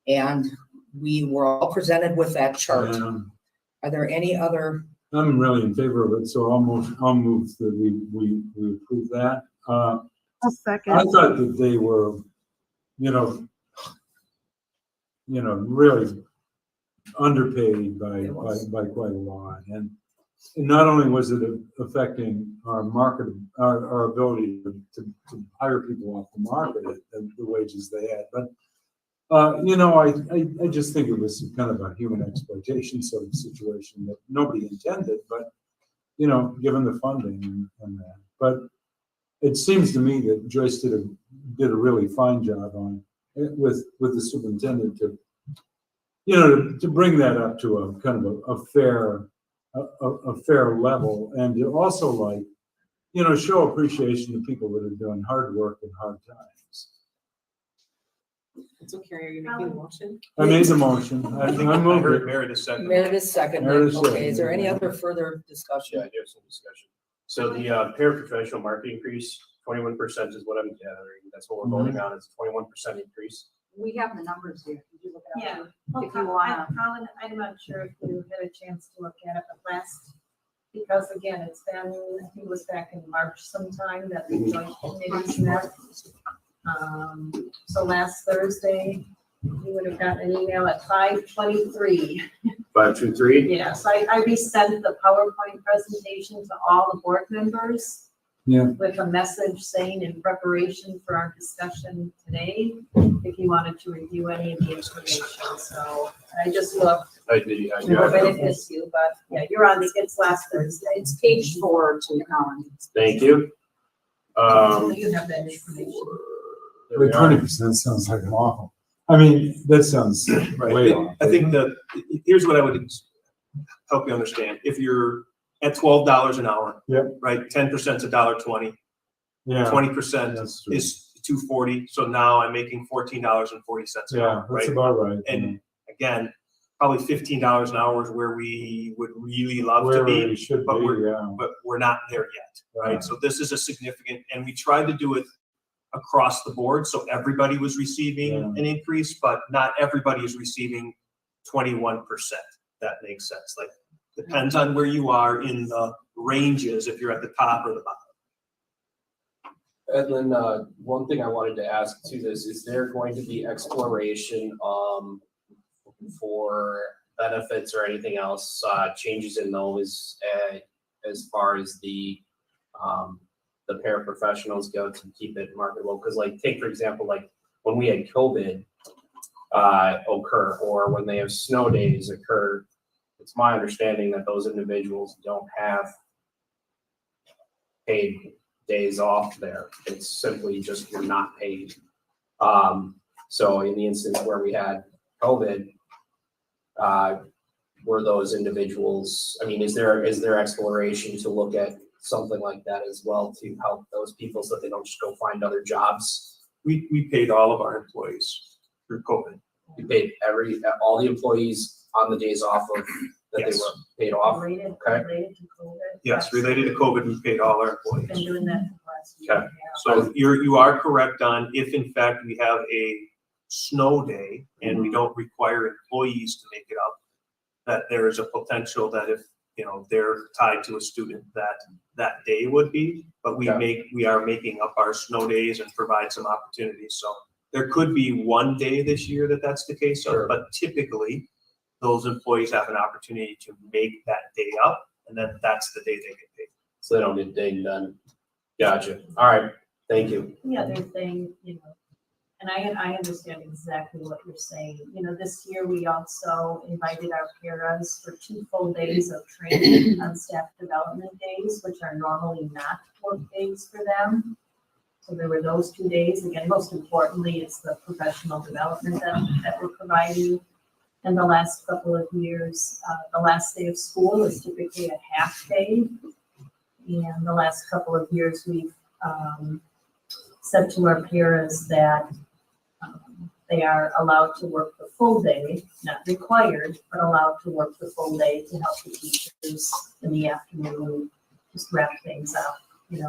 And we were all presented with that chart. Yeah. Are there any other, I'm really in favor of it, so I'll move that we approve that. I'll second. I thought that they were, really underpaid by quite a lot. And not only was it affecting our market, our ability to hire people off the market at the wages they had, but I just think it was kind of a human exploitation sort of situation that nobody intended, but given the funding and that. But it seems to me that Joyce did a really fine job on it with the superintendent to bring that up to a kind of a fair level, and to also show appreciation to people that are doing hard work and hard times. So Carrie, are you making a motion? I made the motion. I I moved heard it. Meredith second. Meredith second? Meredith Okay, second. is there any other further discussion? Yeah, I do have some discussion. So the paraprofessional market increase, 21% is what I'm gathering. That's what we're voting on, is 21% increase. We have the numbers here. Did you look it up? Well, If you wanna. Colin, I'm not sure if you had a chance to look at it, but because again, it's been, I think it was back in March sometime that the joint committees met. So last Thursday, you would have gotten an email at 5:23. 523. Yes, I resent the PowerPoint presentation to all the board members. Yeah. With a message saying in preparation for our discussion today, if you wanted to review any of the information. So I just looked. I do. It benefits you, but yeah, you're on the, it's last Thursday. It's page 4 to Colin. Thank you. You have that information. There we But are. 20% sounds like an awful. I mean, that sounds way off. I think here's what I would help you understand. If you're at $12 an hour. Yep. Right, 10% is $1.20. Yeah. 20% That's true. is $2.40. So now I'm making $14.40 an Yeah, hour, that's right? about right. And again, probably $15 an hour is where we would really love to Where we be, should but be, but we're not there yet, right? Right. So this is a significant, and we tried to do it across the board, so everybody was receiving an increase, but not everybody is receiving 21%. That makes sense. Like, depends on where you are in the ranges, if you're at the top or the bottom. And then one thing I wanted to ask to this, is there going to be exploration for benefits or anything else, changes in those as far as the paraprofessionals go to keep it marketable? Because take for example, when we had COVID occur, or when they have snow days occur, it's my understanding that those individuals don't have paid days off there. It's simply just you're not paid. So in the instance where we had COVID, were those individuals, I mean, is there exploration to look at something like that as well to help those people so that they don't just go find other jobs? We paid all of our employees through COVID. We paid all the employees on the days off of that Yes. they were paid off. Related Okay. to COVID. Yes, related to COVID, we paid all our We've been employees. doing that for the last year. Okay. So you are correct on, if in fact we have a snow day and we don't require employees to make it up, that there is a potential that if, they're tied to a student, that day would be, but we are making up our snow days and provide some opportunities. So there could be one day this year that's the case, but typically those employees have an opportunity to make that day up, and then that's the day they get paid. So they don't get dinged on Gotcha. All right. Thank you. The other thing, and I understand exactly what you're saying. This year we also invited our paras for 2 full days of training on staff development days, which are normally not work days for them. So there were those 2 days. Again, most importantly, it's the professional development that we're providing. And the last couple of years, the last day of school is typically a half day. And the last couple of years, we've said to our parents that they are allowed to work the full day, not required, but allowed to work the full day to help the teachers in the afternoon, just wrap things up.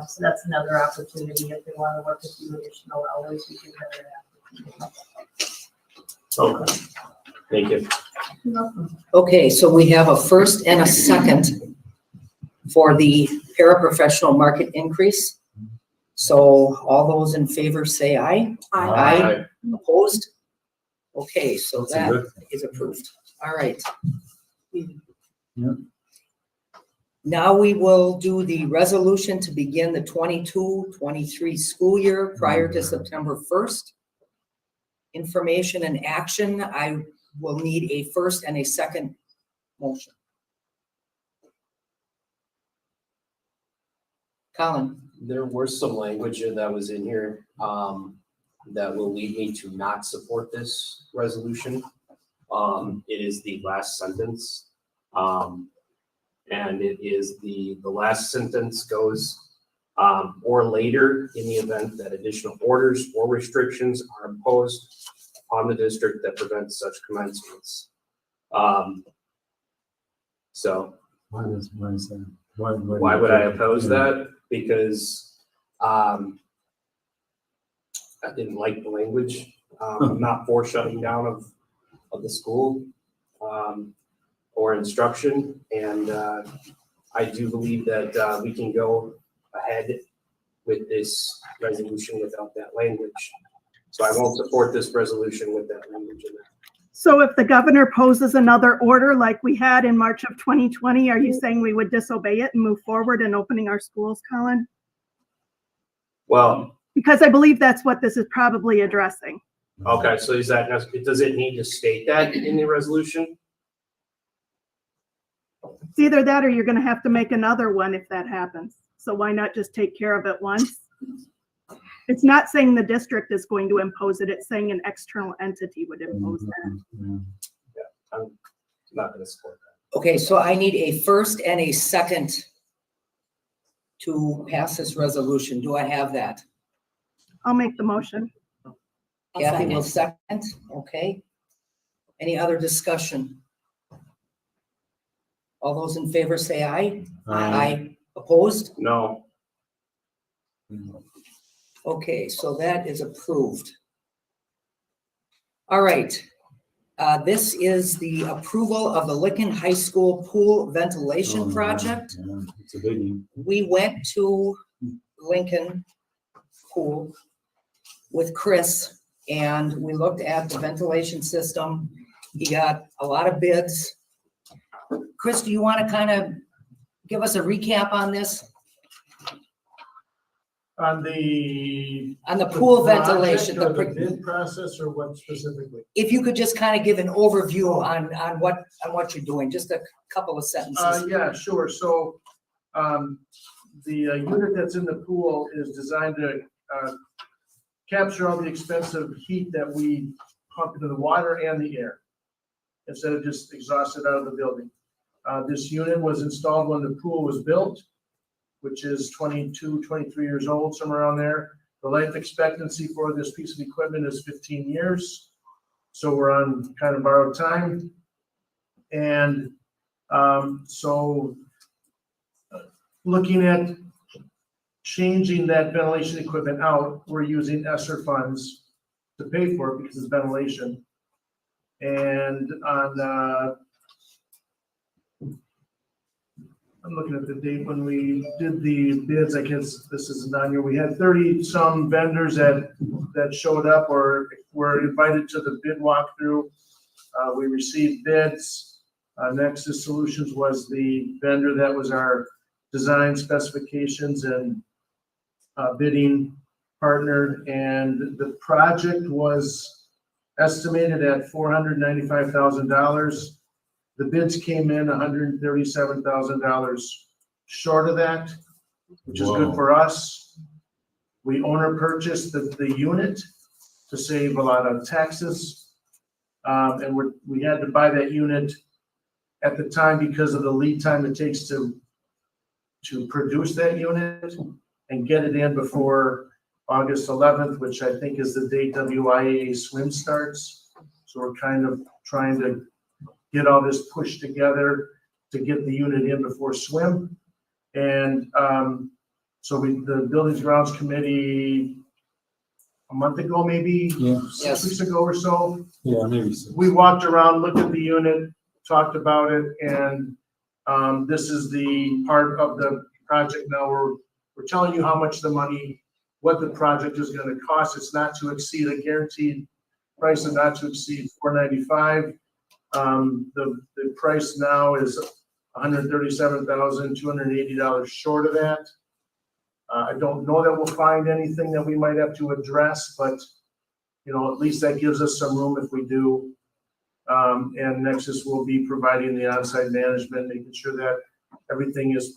So that's another opportunity. If they want to work a few additional hours, we give them that opportunity. Okay. Thank you. You're welcome. Okay, so we have a first and a second for the paraprofessional market increase. So all those in favor say aye. Aye. Opposed? Okay, so That's a that good thing. is approved. All right. Yeah. Now we will do the resolution to begin the 22-23 school year prior to September 1st. Information and action, I will need a first and a second motion. Colin? There was some language that was in here that will lead me to not support this resolution. It is the last sentence. And it is the last sentence goes, or later in the event that additional orders or restrictions are imposed on the district that prevents such commencements. So Why is that? why would I oppose that? Because I didn't like the language. I'm not for shutting down of the school or instruction. And I do believe that we can go ahead with this resolution without that language. So I won't support this resolution with that language in it. So if the governor poses another order like we had in March of 2020, are you saying we would disobey it and move forward in opening our schools, Colin? Well, Because I believe that's what this is probably addressing. okay, so is that, does it need to state that in the resolution? It's either that or you're going to have to make another one if that happens. So why not just take care of it once? It's not saying the district is going to impose it. It's saying an external entity would impose that. Yeah, I'm not going to support that. Okay, so I need a first and a second to pass this resolution. Do I have that? I'll make the motion. Kathy will second, okay. Any other discussion? All those in favor say aye. Aye. Opposed? No. Okay, so that is approved. All right. This is the approval of the Licking High School pool ventilation project. Yeah, it's a biggie. We went to Lincoln Pool with Chris and we looked at the ventilation system. He got a lot of bids. Chris, do you want to kind of give us a recap on this? On the Pool project ventilation. or the bid process, or what specifically? If you could just kind of give an overview on what you're doing, just a couple of sentences. Yeah, sure. So, the unit that's in the pool is designed to capture all the expensive heat that we pump into the water and the air, instead of just exhaust it out of the building. This unit was installed when the pool was built, which is 22, 23 years old, somewhere around there. The life expectancy for this piece of equipment is 15 years. So we're on kind of borrowed time. And so looking at changing that ventilation equipment out, we're using ESSER funds to pay for it because it's ventilation. And on, I'm looking at the date when we did the bids. I guess this isn't on here. We had 30 some vendors that showed up or were invited to the bid walkthrough. We received bids. Nexus Solutions was the vendor that was our design specifications and bidding partner, and the project was estimated at $495,000. The bids came in $137,000 short of that, which is good Whoa. for us. We owner purchased the unit to save a lot of taxes. And we had to buy that unit at the time because of the lead time it takes to produce that unit and get it in before August 11th, which I think is the date WIA swim starts. So we're kind of trying to get all this pushed together to get the unit in before swim. And so the Buildings Grounds Committee, a month ago, maybe Yeah. 6 weeks ago or so, Yeah, maybe so. we walked around, looked at the unit, talked about it, and this is the part of the project now where we're telling you how much the money, what the project is gonna cost. It's not to exceed a guaranteed price of not to exceed $495. The price now is $137,280 short of that. I don't know that we'll find anything that we might have to address, but you know, at least that gives us some room if we do. And Nexus will be providing the on-site management, making sure that everything is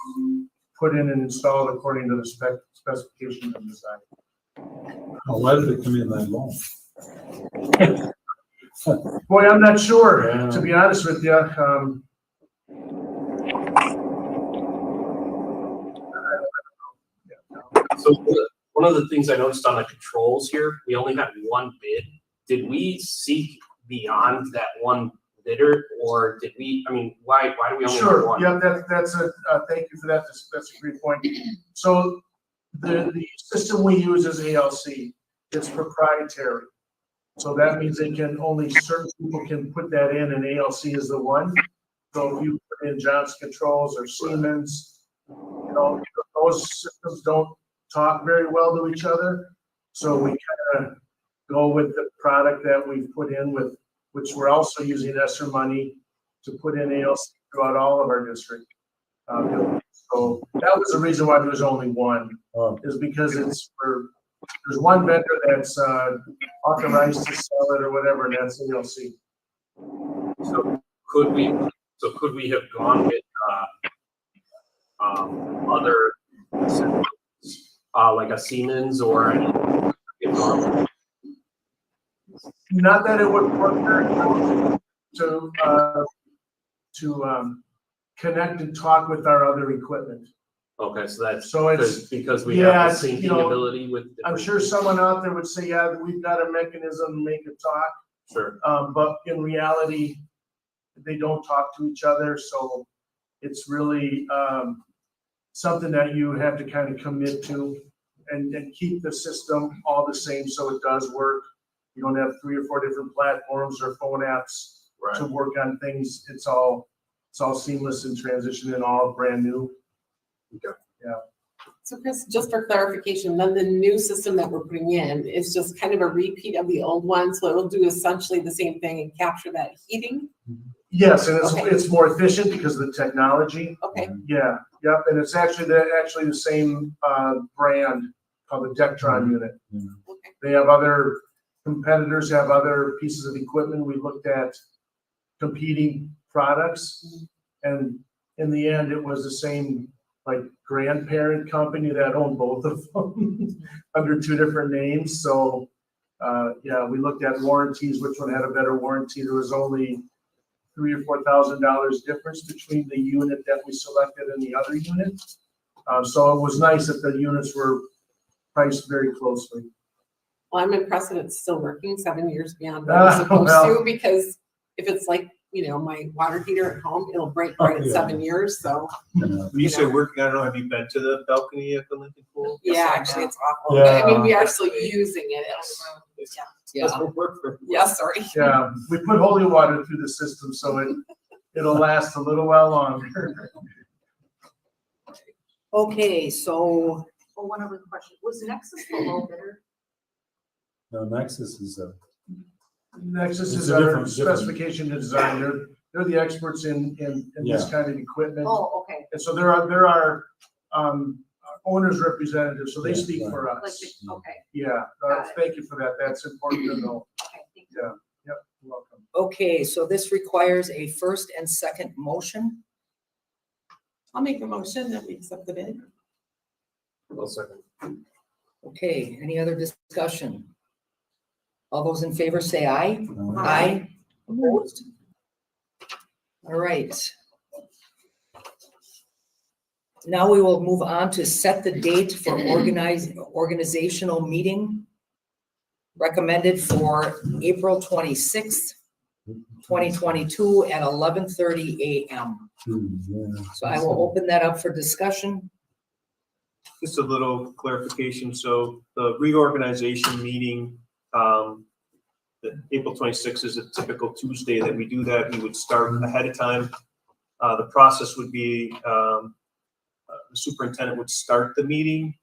put in and installed according to the specifications of design. Why did it come in that long? Boy, I'm not sure, Yeah. to be honest with you. So one of the things I noticed on the controls here, we only had one bid. Did we seek beyond that one bidder, or did we, I mean, why do we only have Sure, one? yeah, that's a, thank you for that, that's a great point. So the system we use is ALC, it's proprietary. So that means only certain people can put that in, and ALC is the one. So if you put in Johnson Controls or Siemens, you know, those systems don't talk very well to each other. So we kind of go with the product that we've put in with, which we're also using ESSER money to put in ALC throughout all of our district. So that was the reason why there's only one, is because there's one vendor that's authorized to sell it or whatever, and that's ALC. So could we have gone with other systems, like a Siemens or any? Not that it would work very well to connect and talk with our other equipment. Okay, so that's So it's, because we yeah, have the it's, syncing you know, ability with. I'm sure someone out there would say, yeah, we've got a mechanism to make it talk. Sure. But in reality, they don't talk to each other, so it's really something that you have to kind of commit to and keep the system all the same so it does work. You don't have 3 or 4 different platforms or phone apps to work on things. It's all seamless and transition and all brand new. Okay. Yeah. So Chris, just for clarification, then the new system that we're putting in is just kind of a repeat of the old one, so it will do essentially the same thing and capture that heating? Yes, and Okay. it's more efficient because of the technology. Okay, Yeah, yep, and it's actually the same brand called the Dectron unit. okay. They have other competitors, have other pieces of equipment. We looked at competing products, and in the end, it was the same like grandparent company that owned both of them under 2 different names. So yeah, we looked at warranties, which one had a better warranty. There was only $3,000 or $4,000 difference between the unit that we selected and the other unit. So it was nice that the units were priced very closely. Well, I'm impressed that it's still working 7 years beyond what it's supposed to, because if it's like, you know, my water heater at home, it'll break right at 7 years, so. When you say working, I don't know, have you been to the balcony at the Lincoln Pool? Yeah, actually, it's awful, but I mean, we are still using it. Yeah. Yeah, sorry. Yeah, we put holy water through the system, so it'll last a little while longer. Okay, so Well, one other question, was Nexus the low bidder? No, Nexus is Nexus It's is a our different- specification designer. They're the experts in this Yeah. kind of equipment. Oh, okay. And so there are owner's representative, so they Yeah, speak for Like, us. okay, Yeah, Got it. thank you for that. That's important to know. okay, thank you. Yeah, yep, you're welcome. Okay, so this requires a first and second motion. I'll make a motion that we accept the bid. Well, second. Okay, any other discussion? All those in favor say aye. Uh, Aye. Opposed? All right. Now we will move on to set the date for organizational meeting. Recommended for April 26th, 2022 at 11:30 a.m. yeah. So I will open that up for discussion. Just a little clarification. So the reorganization meeting, the April 26th is a typical Tuesday that we do that. We would start ahead of time. The process would be, the superintendent would start the meeting,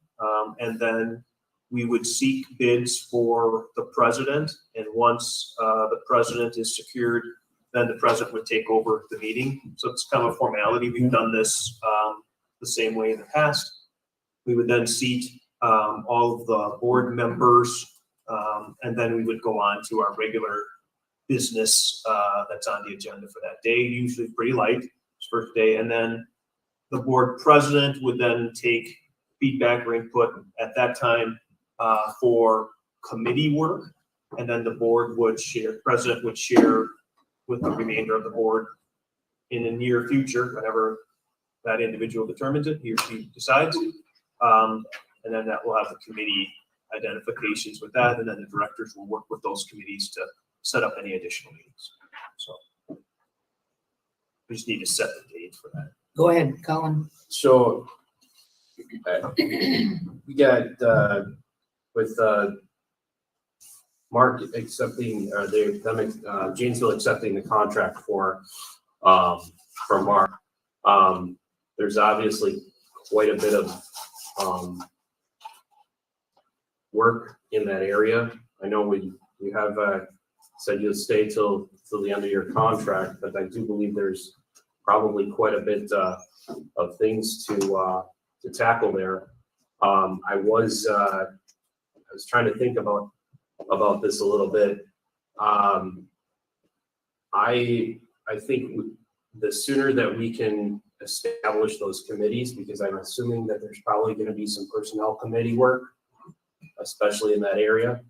and then we would seek bids for the president. And once the president is secured, then the president would take over the meeting. So it's kind of a formality. We've done this the same way in the past. We would then seat all of the board members, and then we would go on to our regular business that's on the agenda for that day, usually pretty light, it's first day. And then the board president would then take feedback or input at that time for committee work. And then the board would share, president would share with the remainder of the board in the near future, whenever that individual determines it, he or she decides. And then that will have the committee identifications with that, and then the directors will work with those committees to set up any additional meetings. So we just need to set the date for that. Go ahead, Colin. So we got, with, Mark accepting, Janesville accepting the contract for Mark. There's obviously quite a bit of, work in that area. I know you have, said you'll stay till the end of your contract, but I do believe there's probably quite a bit, of things to tackle there. I was trying to think about this a little bit. I think the sooner that we can establish those committees, because I'm assuming that there's probably going to be some personnel committee work, especially in that area,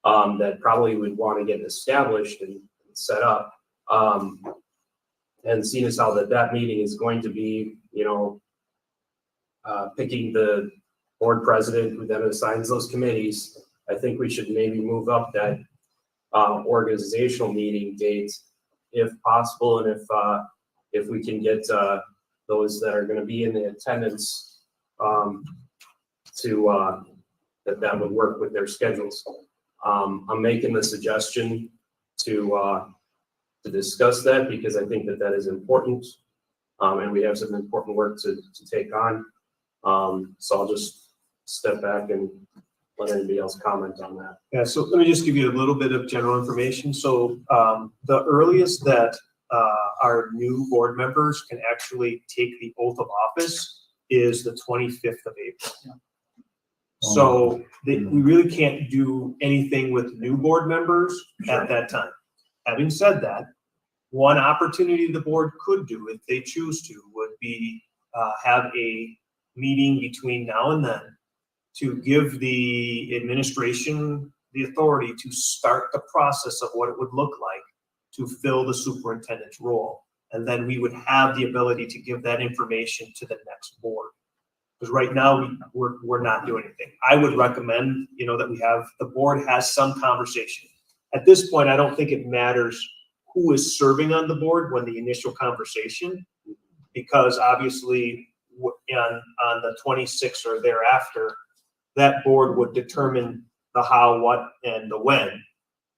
that probably would want to get established and set up. And seeing as how that meeting is going to be, picking the board president who then assigns those committees, I think we should maybe move up that organizational meeting date if possible, and if we can get those that are going to be in the attendance to that would work with their schedules. I'm making the suggestion to discuss that because I think that is important, and we have some important work to take on. So I'll just step back and let anybody else comment on that. Yeah, so let me just give you a little bit of general information. So the earliest that our new board members can actually take the oath of office is the 25th of April. Yeah. So we really can't do anything with new board members at that time. Having said that, one opportunity the board could do, if they choose to, would be have a meeting between now and then to give the administration the authority to start the process of what it would look like to fill the superintendent's role. And then we would have the ability to give that information to the next board. Because right now we're not doing anything. I would recommend, that we have, the board has some conversation. At this point, I don't think it matters who is serving on the board when the initial conversation, because obviously on the 26th or thereafter, that board would determine the how, what, and the when.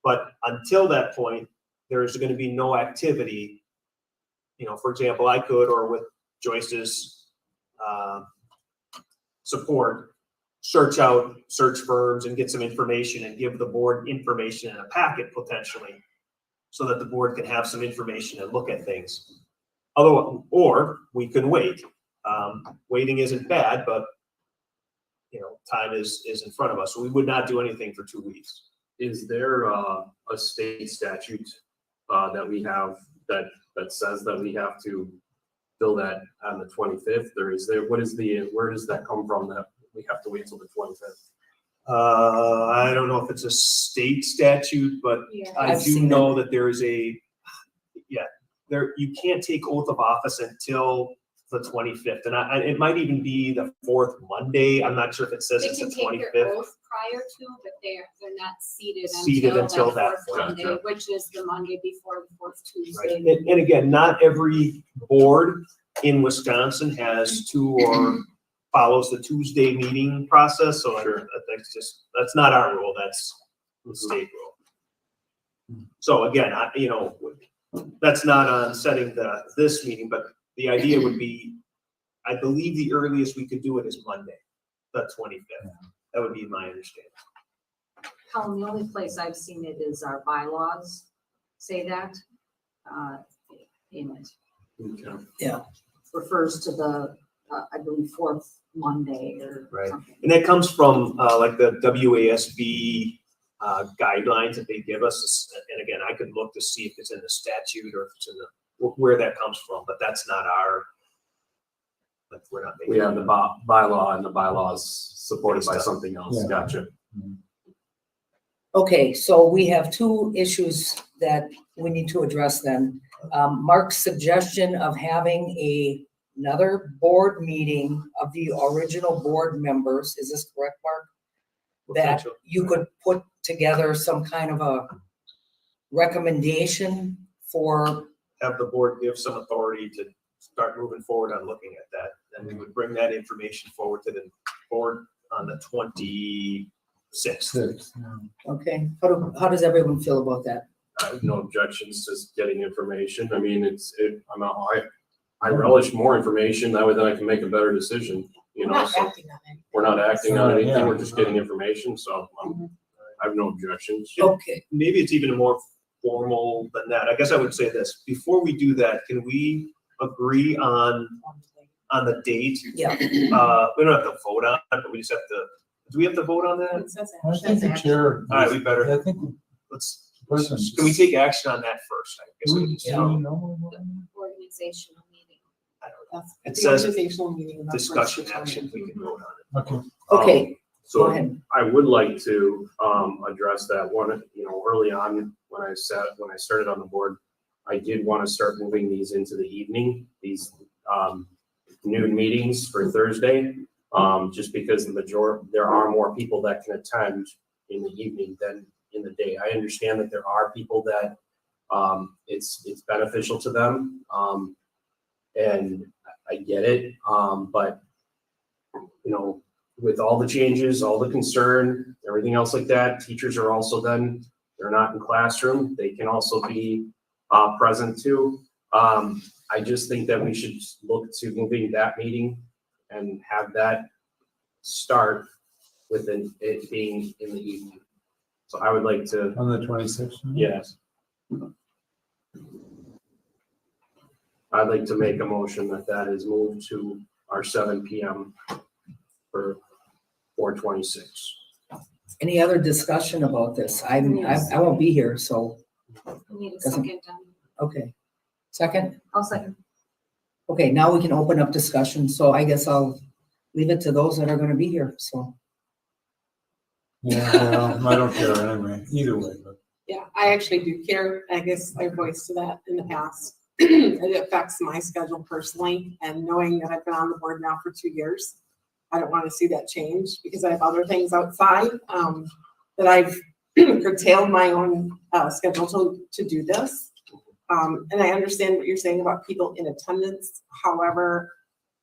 But until that point, there's going to be no activity. For example, I could, or with Joyce's support, search firms and get some information and give the board information in a packet potentially, so that the board can have some information and look at things. Or we can wait. Waiting isn't bad, but time is in front of us. So we would not do anything for 2 weeks. Is there a state statute that we have that says that we have to fill that on the 25th? Or is there, where does that come from that we have to wait till the 25th? I don't know if it's a state statute, but Yeah. I I've do seen know that there is you can't take oath of office until the 25th. And it might even be the 4th Monday. I'm not sure if it says They it's can the take their 25th. oath prior to, but they're not seated Seated until until that fourth point, Monday, which is the Monday before the fourth Right. Tuesday. And again, not every board in Wisconsin has or follows the Tuesday meeting process. So that's not our rule. That's the state rule. So again, that's not on setting this meeting, but the idea would be, I believe the earliest we could do it is Monday, the 25th. That would be my understanding. Colin, the only place I've seen it is our bylaws say that. In it. Okay. Yeah. Refers to the, I believe, fourth Monday or Right. something. And that comes from like the WASB guidelines that they give us. And again, I could look to see if it's in the statute or if it's in where that comes from, but that's not we're not making. We have the bylaw, and the bylaws supported by something else. Yeah. Gotcha. Okay, so we have two issues that we need to address then. Mark's suggestion of having another board meeting of the original board members, is this correct, Mark? That Potential. you could put together some kind of a recommendation for, Have the board give some authority to start moving forward on looking at that. Then we would bring that information forward to the board on the 26th. okay, how does everyone feel about that? I have no objections to getting information. I mean, I relish more information. That way then I can make a better decision, We're not so acting on it. we're not acting on anything. Yeah. We're just getting information. So I have no objections. Okay, Maybe it's even more formal than that. I guess I would say this, before we do that, can we agree on the date? yeah, We don't have to vote on it, but we just have to, do we have to vote on that? It says I action. think the chair. All right, we better, I think can we take action on that first? I guess do we we, would say. do we know? Organizational meeting. That's It the says organizational meeting. that's where it's Discussion action, we can vote on it. Okay. okay, go So ahead. I would like to address that one, early on when I started on the board, I did want to start moving these into the evening, these noon meetings for Thursday. Just because there are more people that can attend in the evening than in the day. I understand that there are people that it's beneficial to them. And I get it. But with all the changes, all the concern, everything else like that, teachers are also they're not in classroom. They can also be present too. I just think that we should look to moving that meeting and have that start with it being in the evening. So I would like to, On the 26th? yes. I'd like to make a motion that is moved to our 7 p.m. for 4/26. Any other discussion about this? I won't be here, so, We need a second done. okay. Second? I'll second. Okay, now we can open up discussion, so I guess I'll leave it to those that are gonna be here, so. Yeah, well, I don't care anyway, either way, but. Yeah, I actually do care. I guess I voiced that in the past. It affects my schedule personally, and knowing that I've been on the board now for 2 years, I don't want to see that change because I have other things outside that I've curtailed my own schedule to do this. And I understand what you're saying about people in attendance. However,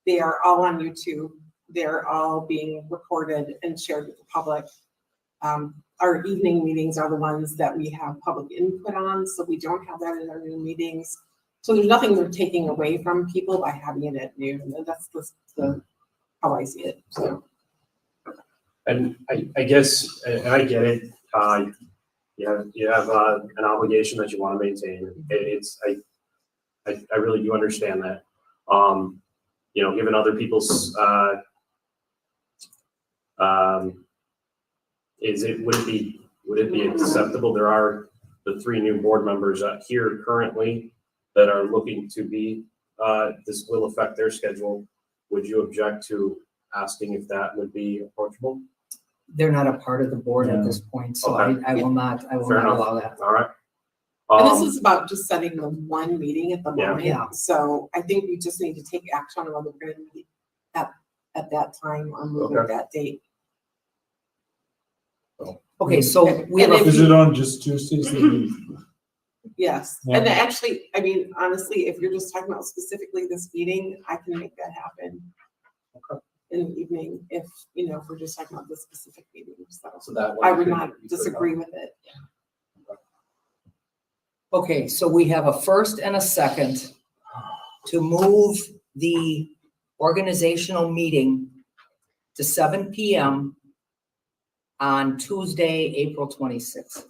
they are all on YouTube. They're all being recorded and shared with the public. Our evening meetings are the ones that we have public input on, so we don't have that in our noon meetings. So there's nothing we're taking away from people by having it at noon, and that's how I see it, so. And I guess, and I get it, you have an obligation that you want to maintain. I really do understand that. Given other people's Would it be acceptable? There are the 3 new board members here currently that are looking to be, this will affect their schedule. Would you object to asking if that would be approachable? They're not a part of the board at this point, so Okay. I will not Fair enough. allow that. All right. And this is about just setting the one meeting at the Yeah. Yeah. moment, so I think we just need to take action on whether we're gonna meet at that time or move Okay. that date. Okay, so we have And a, if Is it on just Tuesdays? Yes, Yeah. and actually, I mean, honestly, if you're just talking about specifically this meeting, I can make that happen in the evening if, if we're just talking about this specific meeting, So that one I would could- not you could disagree with it. okay, so we have a first and a second to move the organizational meeting to 7 PM on Tuesday, April 26th.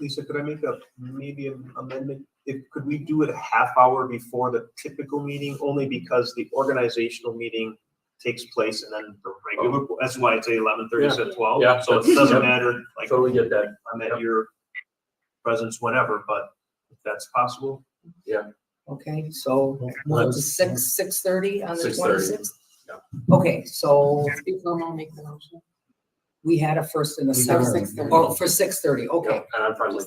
Lisa, could I make maybe an amendment? Could we do it a half hour before the typical meeting, only because the organizational meeting takes place and then the regular, that's why it's 11:30 to 12. Yeah. So it doesn't Yep. matter, like, Totally get that. I'm at your presence whenever, but if that's possible. Okay, so move it to 6:30 on the 6:30. 26th? Okay, so Before I'll make the motion. we had a first and a We second. got it. 6:30. Oh, for 6:30, okay, And I'm friendly.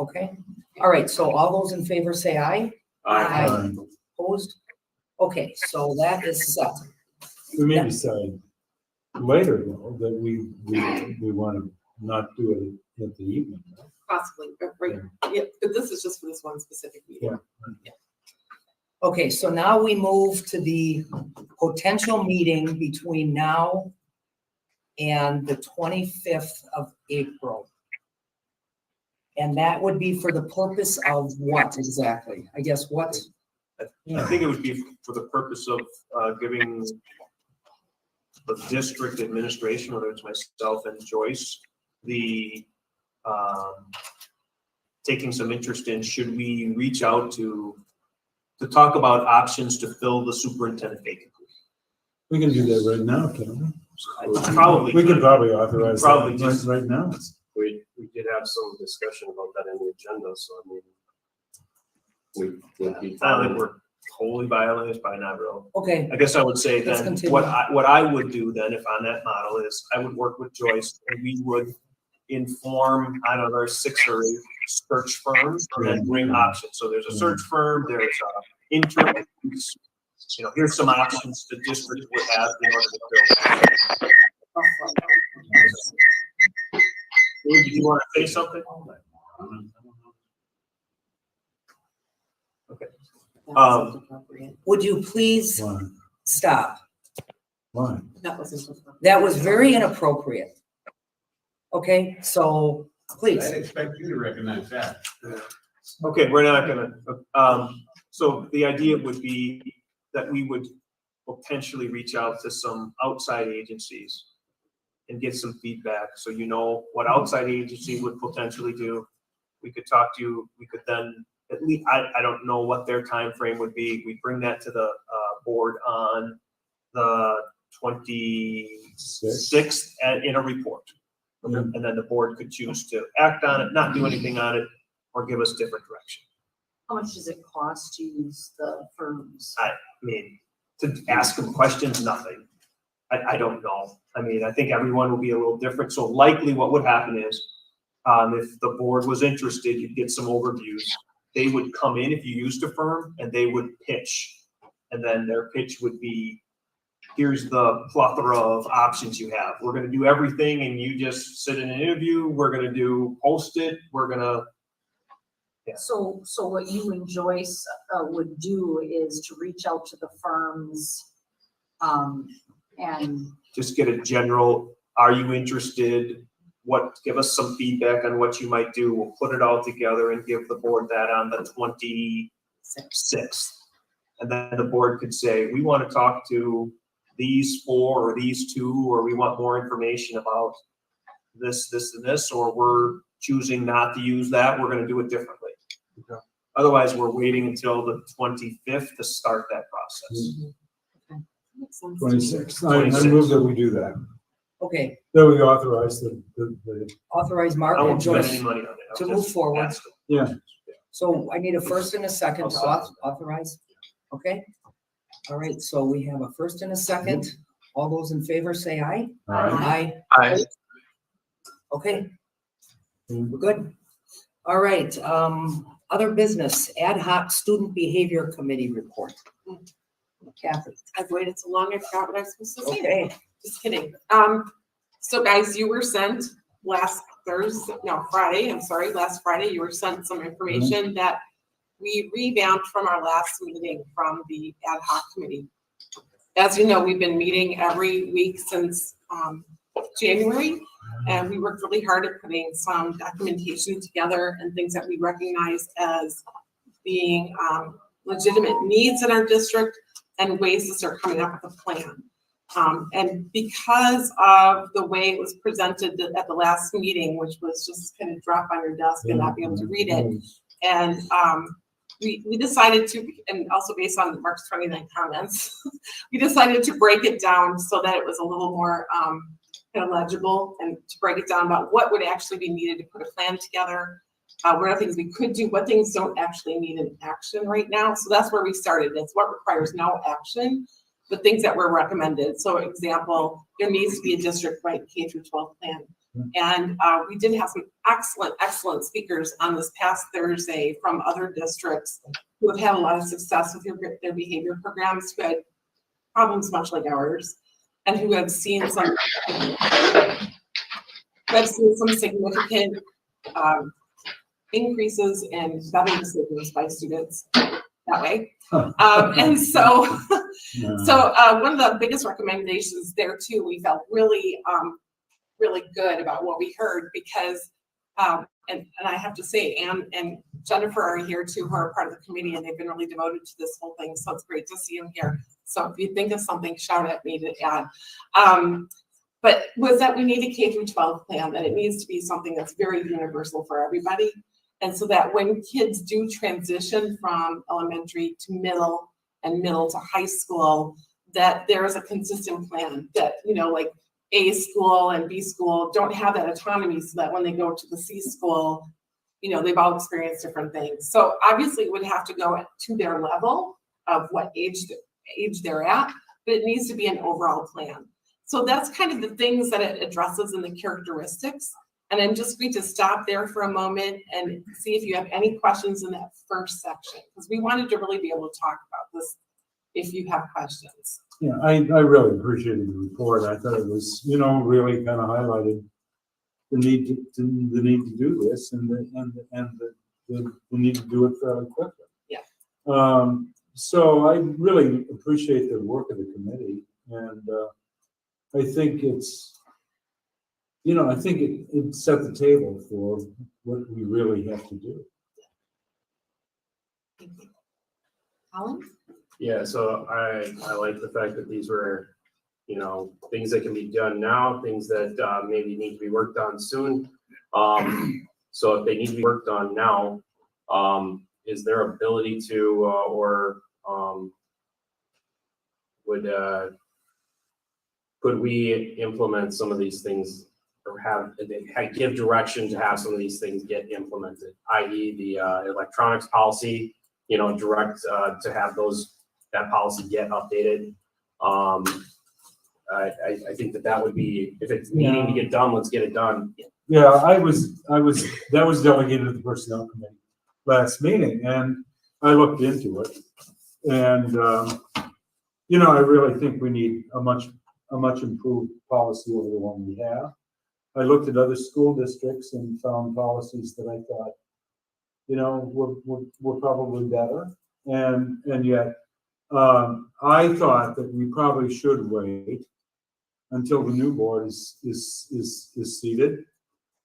okay. All right, so all those in favor say aye. Aye. Opposed? Okay, so that is set. We may decide later though, that we want to not do it at the evening. Possibly, but right, yeah, but this is just for this one specific meeting. Okay, so now we move to the potential meeting between now and the 25th of April. And that would be for the purpose of what exactly? I guess what? I think it would be for the purpose of giving the district administration, whether it's myself and Joyce, the taking some interest in, should we reach out to talk about options to fill the superintendent vacancy? We can do that right now, can't we? Probably. We could probably authorize Probably that just- right now. We did have some discussion about that in the agenda, so I mean, we would be. I don't think we're totally violating this, probably not real. Okay, I guess I would say Let's then, continue. what I would do then, if on that model is, I would work with Joyce and we would inform, I don't know, there's 6 or 8 search firms and then bring options. So there's a search firm, there's interim, here's some options the district would have in order to fill. Did you want to say something? Okay. would you please Why? stop? Why? That wasn't. That was very inappropriate. Okay, so please. expect you to recognize that. Okay, we're not gonna, so the idea would be that we would potentially reach out to some outside agencies and get some feedback, so you know what outside agency would potentially do. We could talk to you, we could then, at least, I don't know what their time frame would be, we bring that to the, board on the 26th in a report. And then the board could choose to act on it, not do anything on it, or give us different direction. How much does it cost to use the firms? I mean, to ask them questions, nothing. I don't know. I mean, I think everyone will be a little different. So likely what would happen is, if the board was interested, you'd get some overviews. They would come in if you used a firm and they would pitch. And then their pitch would be, here's the plethora of options you have. We're gonna do everything and you just sit in an interview. We're gonna post it. We're gonna, So what you and Joyce would do is to reach out to the firms, and just get a general, are you interested? Give us some feedback on what you might do. We'll put it all together and give the board that on the 26th. And then the board could say, we want to talk to these 4 or these 2, or we want more information about this, this, and this, or we're choosing not to use that. We're going to do it differently. Okay. Otherwise, we're waiting until the 25th to start that process. Makes sense. 26. I move that we do that. Okay, That we authorize the authorize Mark I and won't spend Joyce any money on it. I'll to move just forward. ask them. yeah. So I need a first and a second to I'll second. authorize. Okay? All right, so we have a first and a second. All those in favor say aye. Aye. Aye. Okay, we're good. All right, other business, ad hoc student behavior committee report. Kathy. I've waited so long, I forgot what I was supposed to say. Okay. Just kidding. So guys, you were sent last Friday, you were sent some information that we revamped from our last meeting from the ad hoc committee. As you know, we've been meeting every week since January, and we worked really hard at putting some documentation together and things that we recognize as being legitimate needs in our district and ways to start coming up with a plan. And because of the way it was presented at the last meeting, which was just kind of drop on your desk and not be able to read it, and we decided to, and also based on Mark's 29 comments, we decided to break it down so that it was a little more kind of legible, and to break it down about what would actually be needed to put a plan together, what are things we could do, what things don't actually need an action right now. So that's where we started. It's what requires no action, but things that were recommended. So example, there needs to be a district-wide K-12 plan. And we did have some excellent speakers on this past Thursday from other districts who have had a lot of success with their behavior programs, who had problems much like ours, and who have seen some significant increases in better decisions by students that way. And so, one of the biggest recommendations there too, we felt really good about what we heard, because, and I have to say, Anne and Jennifer are here too, who are part of the committee, and they've been really devoted to this whole thing. So it's great to see them here. So if you think of something, shout at me to add. But was that we need a K-12 plan, that it needs to be something that's very universal for everybody. And so that when kids do transition from elementary to middle and middle to high school, that there is a consistent plan, that, you know, like A school and B school don't have that autonomy, so that when they go to the C school, you know, they've all experienced different things. So obviously it would have to go to their level of what age they're at, but it needs to be an overall plan. So that's kind of the things that it addresses in the characteristics. And I'm just going to stop there for a moment and see if you have any questions in that first section, because we wanted to really be able to talk about this if you have questions. Yeah, I really appreciated the report. I thought it was, you know, really kind of highlighted the need to do this, and the need to do it fairly quickly. Yeah. So I really appreciate the work of the committee, and I think it's, you know, I think it set the table for what we really have to do. Colin? Yeah, so I like the fact that these were, you know, things that can be done now, things that maybe need to be worked on soon. So if they need to be worked on now, is there ability to, could we implement some of these things, or give direction to have some of these things get implemented, i.e. the electronics policy, you know, direct to have that policy get updated. I think that would be, if it's needing to get done, let's get it done. Yeah, that was delegated to the personnel committee last meeting, and I looked into it, and you know, I really think we need a much improved policy over the one we have. I looked at other school districts and found policies that I thought, you know, were probably better, and yet I thought that we probably should wait until the new board is seated.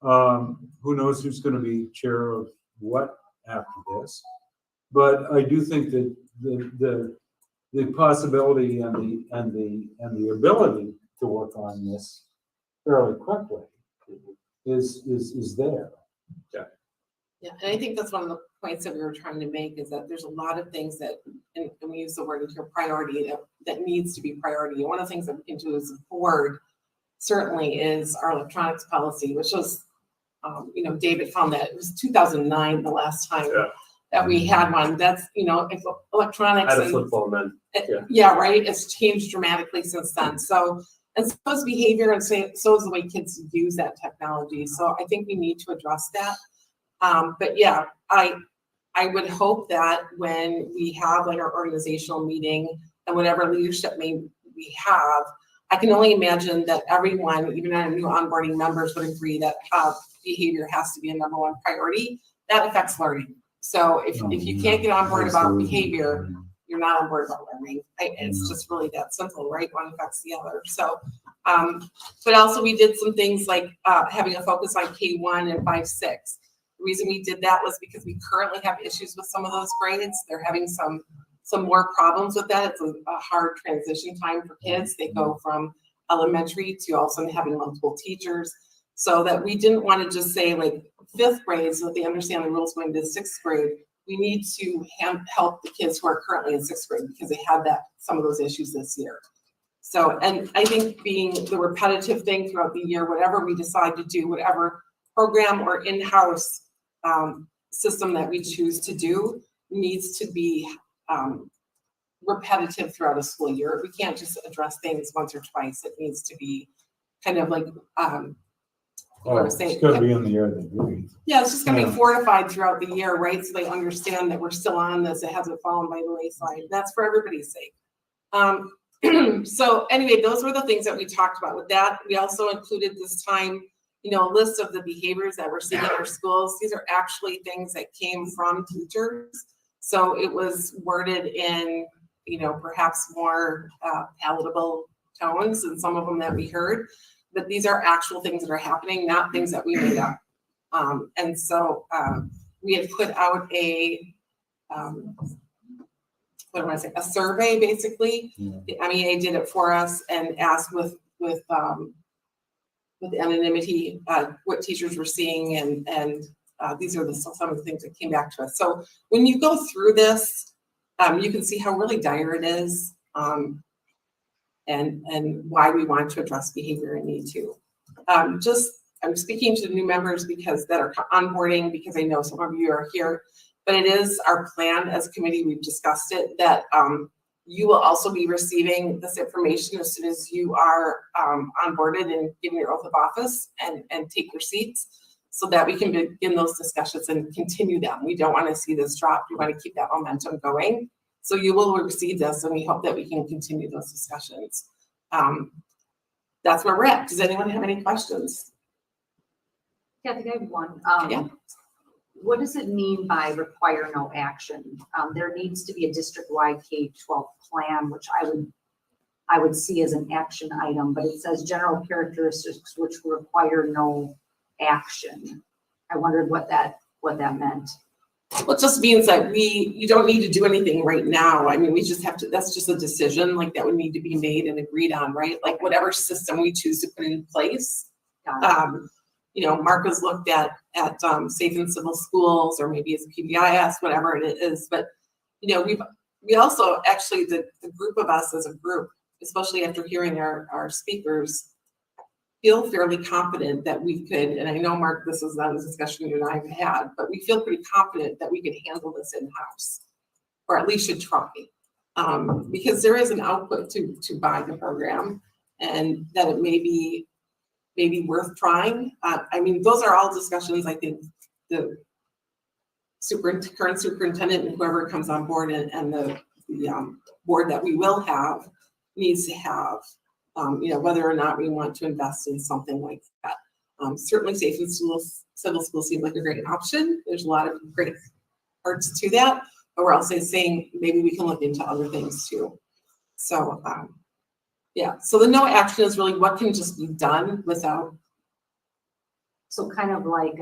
Who knows who's going to be chair of what after this? But I do think that the possibility and the ability to work on this fairly quickly is there. Yeah, and I think that's one of points that we were trying to make is that there's a lot of things that, and we use the word here, priority, that needs to be priority. And one of the things that we can do as a board certainly is our electronics policy, which was, David found that it was 2009, the last time that we had one. That's, if electronics. I had a flip phone then. Yeah, right. It's changed dramatically since then. So, and so is behavior, and so is the way kids use that technology. So I think we need to address that. But yeah, I would hope that when we have like our organizational meeting and whatever leadership we have, I can only imagine that everyone, even our new onboarding members, would agree that behavior has to be a number one priority. That affects learning. So if you can't get on board about behavior, you're not on board about learning. It's just really that simple, right? One affects the other. So, but also we did some things like having a focus on K1 and 5-6. The reason we did that was because we currently have issues with some of those grades. They're having some more problems with that. It's a hard transition time for kids. They go from elementary to also having multiple teachers. So that we didn't want to just say like 5th grade so that they understand the rules going to 6th grade. We need to help the kids who are currently in 6th grade because they had some of those issues this year. So, and I think being the repetitive thing throughout the year, whatever we decide to do, whatever program or in-house system that we choose to do needs to be repetitive throughout a school year. We can't just address things once or twice. It needs to be kind of like, it's gonna be in the air they breathe. yeah, it's just gonna be fortified throughout the year, right? So they understand that we're still on this. It hasn't fallen by the wayside. That's for everybody's sake. So anyway, those were the things that we talked about. With that, we also included this time, a list of the behaviors that we're seeing in our schools. These are actually things that came from teachers. So it was worded in, perhaps more palatable tones than some of them that we heard. But these are actual things that are happening, not things that we made up. And so we had put out a survey, basically. The MEA did it for us and asked with anonymity what teachers were seeing, and these are some of the things that came back to us. So when you go through this, you can see how really dire it is. And why we want to address behavior and need to. I'm speaking to the new members that are onboarding, because I know some of you are here, but it is our plan as a committee, we've discussed it, that you will also be receiving this information as soon as you are onboarded and given your oath of office and take your seats, so that we can begin those discussions and continue them. We don't want to see this drop. We want to keep that momentum going. So you will receive this, and we hope that we can continue those discussions. That's where we're at. Does anyone have any questions? Yeah, I think I have one. Yeah. What does it mean by require no action? There needs to be a district-wide K-12 plan, which I would see as an action item, but it says general characteristics which require no action. I wondered what that meant. Well, it just means that you don't need to do anything right now. I mean, we just have to, that's just a decision like that would need to be made and agreed on, right? Like whatever system we choose to put in place. Mark has looked at safe and civil schools, or maybe it's PBIS, whatever it is. But, we also actually, the group of us as a group, especially after hearing our speakers, feel fairly confident that we could, and I know, Mark, this is not a discussion you and I have had, but we feel pretty confident that we could handle this in-house, or at least should try, because there is an output to buy the program, and that it may be worth trying. I mean, those are all discussions I think the current superintendent and whoever comes on board and the board that we will have needs to have. Whether or not we want to invest in something like that. Certainly safe and civil schools seem like a great option. There's a lot of great parts to that, but we're also saying maybe we can look into other things too. So, so the no action is really what can just be done without. So kind of like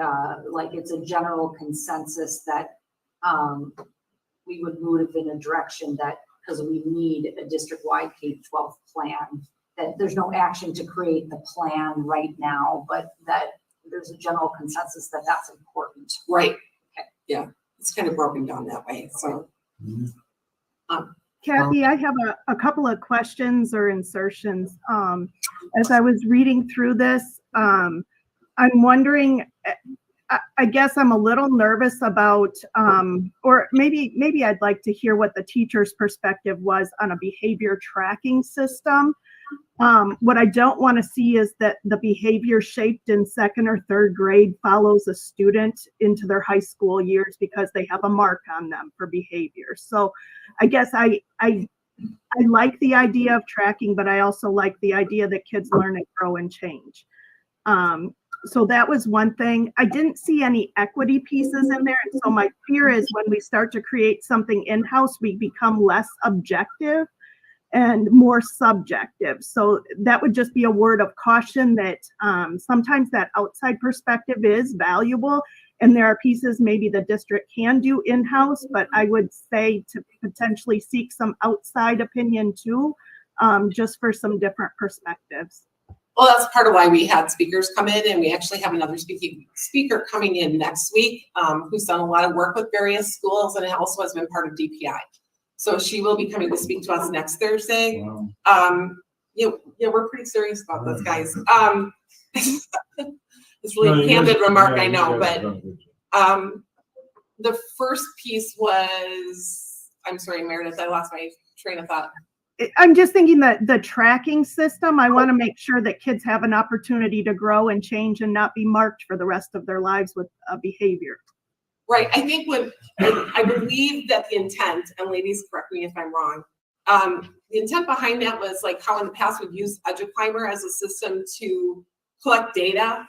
it's a general consensus that we would move in a direction that, because we need a district-wide K-12 plan, that there's no action to create the plan right now, but that there's a general consensus that that's important. Right. Okay. Yeah. it's kind of broken down that way, so. Kathy, I have a couple of questions or insertions. As I was reading through this, I'm wondering, I guess I'm a little nervous about, or maybe I'd like to hear what the teacher's perspective was on a behavior tracking system. What I don't want to see is that the behavior shaped in 2nd or 3rd grade follows a student into their high school years because they have a mark on them for behavior. So I guess I like the idea of tracking, but I also like the idea that kids learn and grow and change. So that was one thing. I didn't see any equity pieces in there. And so my fear is when we start to create something in-house, we become less objective and more subjective. So that would just be a word of caution that sometimes that outside perspective is valuable. And there are pieces maybe the district can do in-house, but I would say to potentially seek some outside opinion too, just for some different perspectives. Well, that's part of why we had speakers come in, and we actually have another speaker coming in next week, who's done a lot of work with various schools and also has been part of DPI. So she will be coming to speak to us next Thursday. Wow. We're pretty serious about this, guys. It's really candid remark, I know, but the first piece was, I'm sorry, Meredith, I lost my train of thought. I'm just thinking that the tracking system, I want to make sure that kids have an opportunity to grow and change and not be marked for the rest of their lives with a behavior. Right, I think I believe that the intent, and ladies correct me if I'm wrong, the intent behind that was like how in the past we've used EduClimber as a system to collect data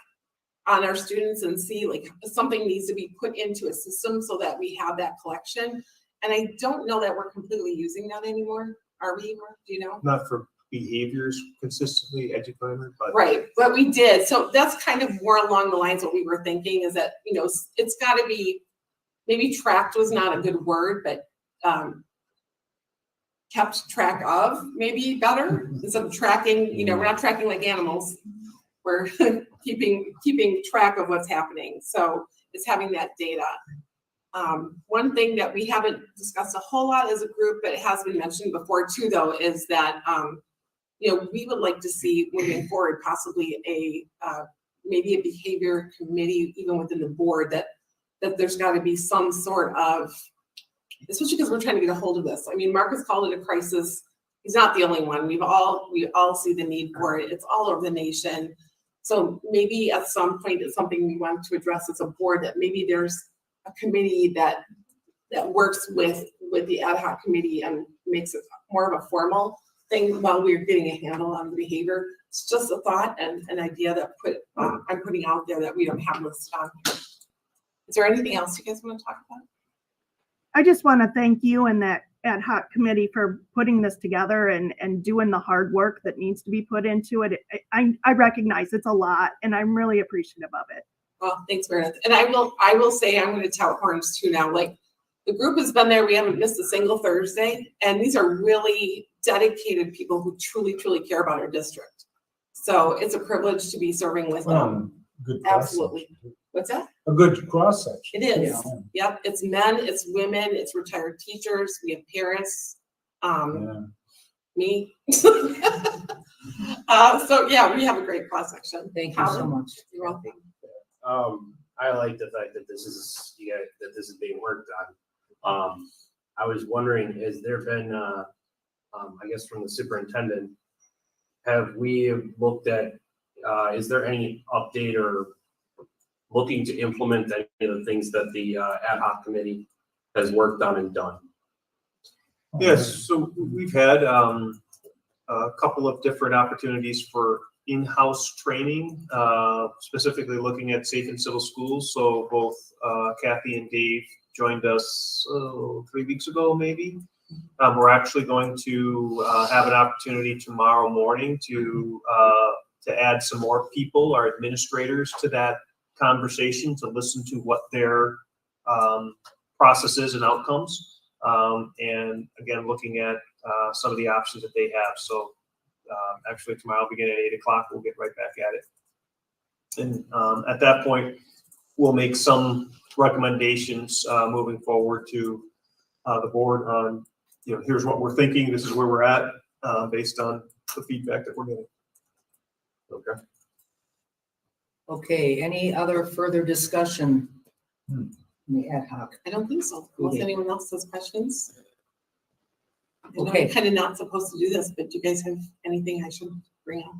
on our students and see like something needs to be put into a system so that we have that collection. And I don't know that we're completely using that anymore. Are we, Mark? Do you know? Not for behaviors consistently, EduClimber, but. Right, but we did. So that's kind of more along the lines what we were thinking is that, it's got to be, maybe tracked was not a good word, but kept track of maybe better instead of tracking, we're not tracking like animals. We're keeping track of what's happening. So it's having that data. One thing that we haven't discussed a whole lot as a group, but it has been mentioned before too, though, is that, we would like to see moving forward possibly maybe a behavior committee, even within the board, that there's got to be some sort of, especially because we're trying to get a hold of this. I mean, Marcus called it a crisis. He's not the only one. We all see the need for it. It's all over the nation. So maybe at some point it's something we want to address as a board, that maybe there's a committee that works with the ad hoc committee and makes it more of a formal thing while we're getting a handle on the behavior. It's just a thought and an idea that I'm putting out there that we don't have listed on here. Is there anything else you guys want to talk about? I just want to thank you and that ad hoc committee for putting this together and doing the hard work that needs to be put into it. I recognize it's a lot, and I'm really appreciative of it. Well, thanks, Meredith. And I will say, I'm going to tout horns too now. Like, the group has been there. We haven't missed a single Thursday. And these are really dedicated people who truly, truly care about our district. So it's a privilege to be serving with them. Good Absolutely. What's that? A good cross section. It is. Yeah. Yep. It's men, it's women, it's retired teachers. We have parents. Me. So yeah, we have a great cross section. Thank you so much. You're welcome. I like the fact that this is being worked on. I was wondering, has there been, I guess from the superintendent, have we looked at, is there any update or looking to implement any of the things that the ad hoc committee has worked on and done? Yes, so we've had a couple of different opportunities for in-house training, specifically looking at safe and civil schools. So both Kathy and Dave joined us 3 weeks ago, maybe. We're actually going to have an opportunity tomorrow morning to add some more people, our administrators, to that conversation, to listen to what their processes and outcomes, and again, looking at some of the options that they have. So actually tomorrow, beginning at 8 o'clock, we'll get right back at it. And at that point, we'll make some recommendations, moving forward to, the board on, here's what we're thinking, this is where we're at, based on the feedback that we're getting. Okay. Okay, any other further discussion? In the ad hoc. I don't think so. Unless anyone else has questions. I know Okay. I'm kind of not supposed to do this, but do you guys have anything I should bring up?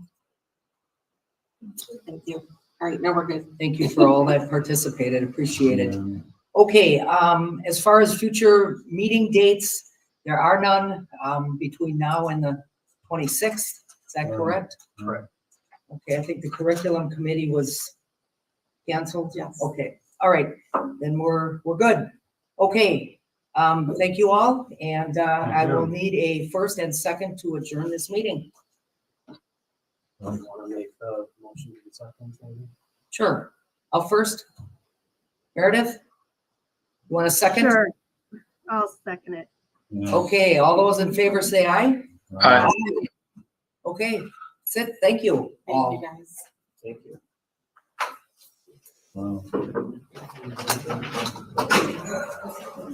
Thank you. All right, now we're good. Thank you for all that participated, appreciate it. Okay, as far as future meeting dates, there are none, between now and the 26th, is that correct? Correct. Okay, I think the curriculum committee was canceled? Yes. Okay, all right, then we're good. Okay, thank you all, and, I will need a first and second to adjourn this meeting. Want to make a motion to the second, maybe? Sure, I'll first. Meredith? You want a second? Sure, I'll second it. Okay, all those in favor say aye. Aye. Okay, sit, thank you all. Thank you, guys. Thank you. Wow.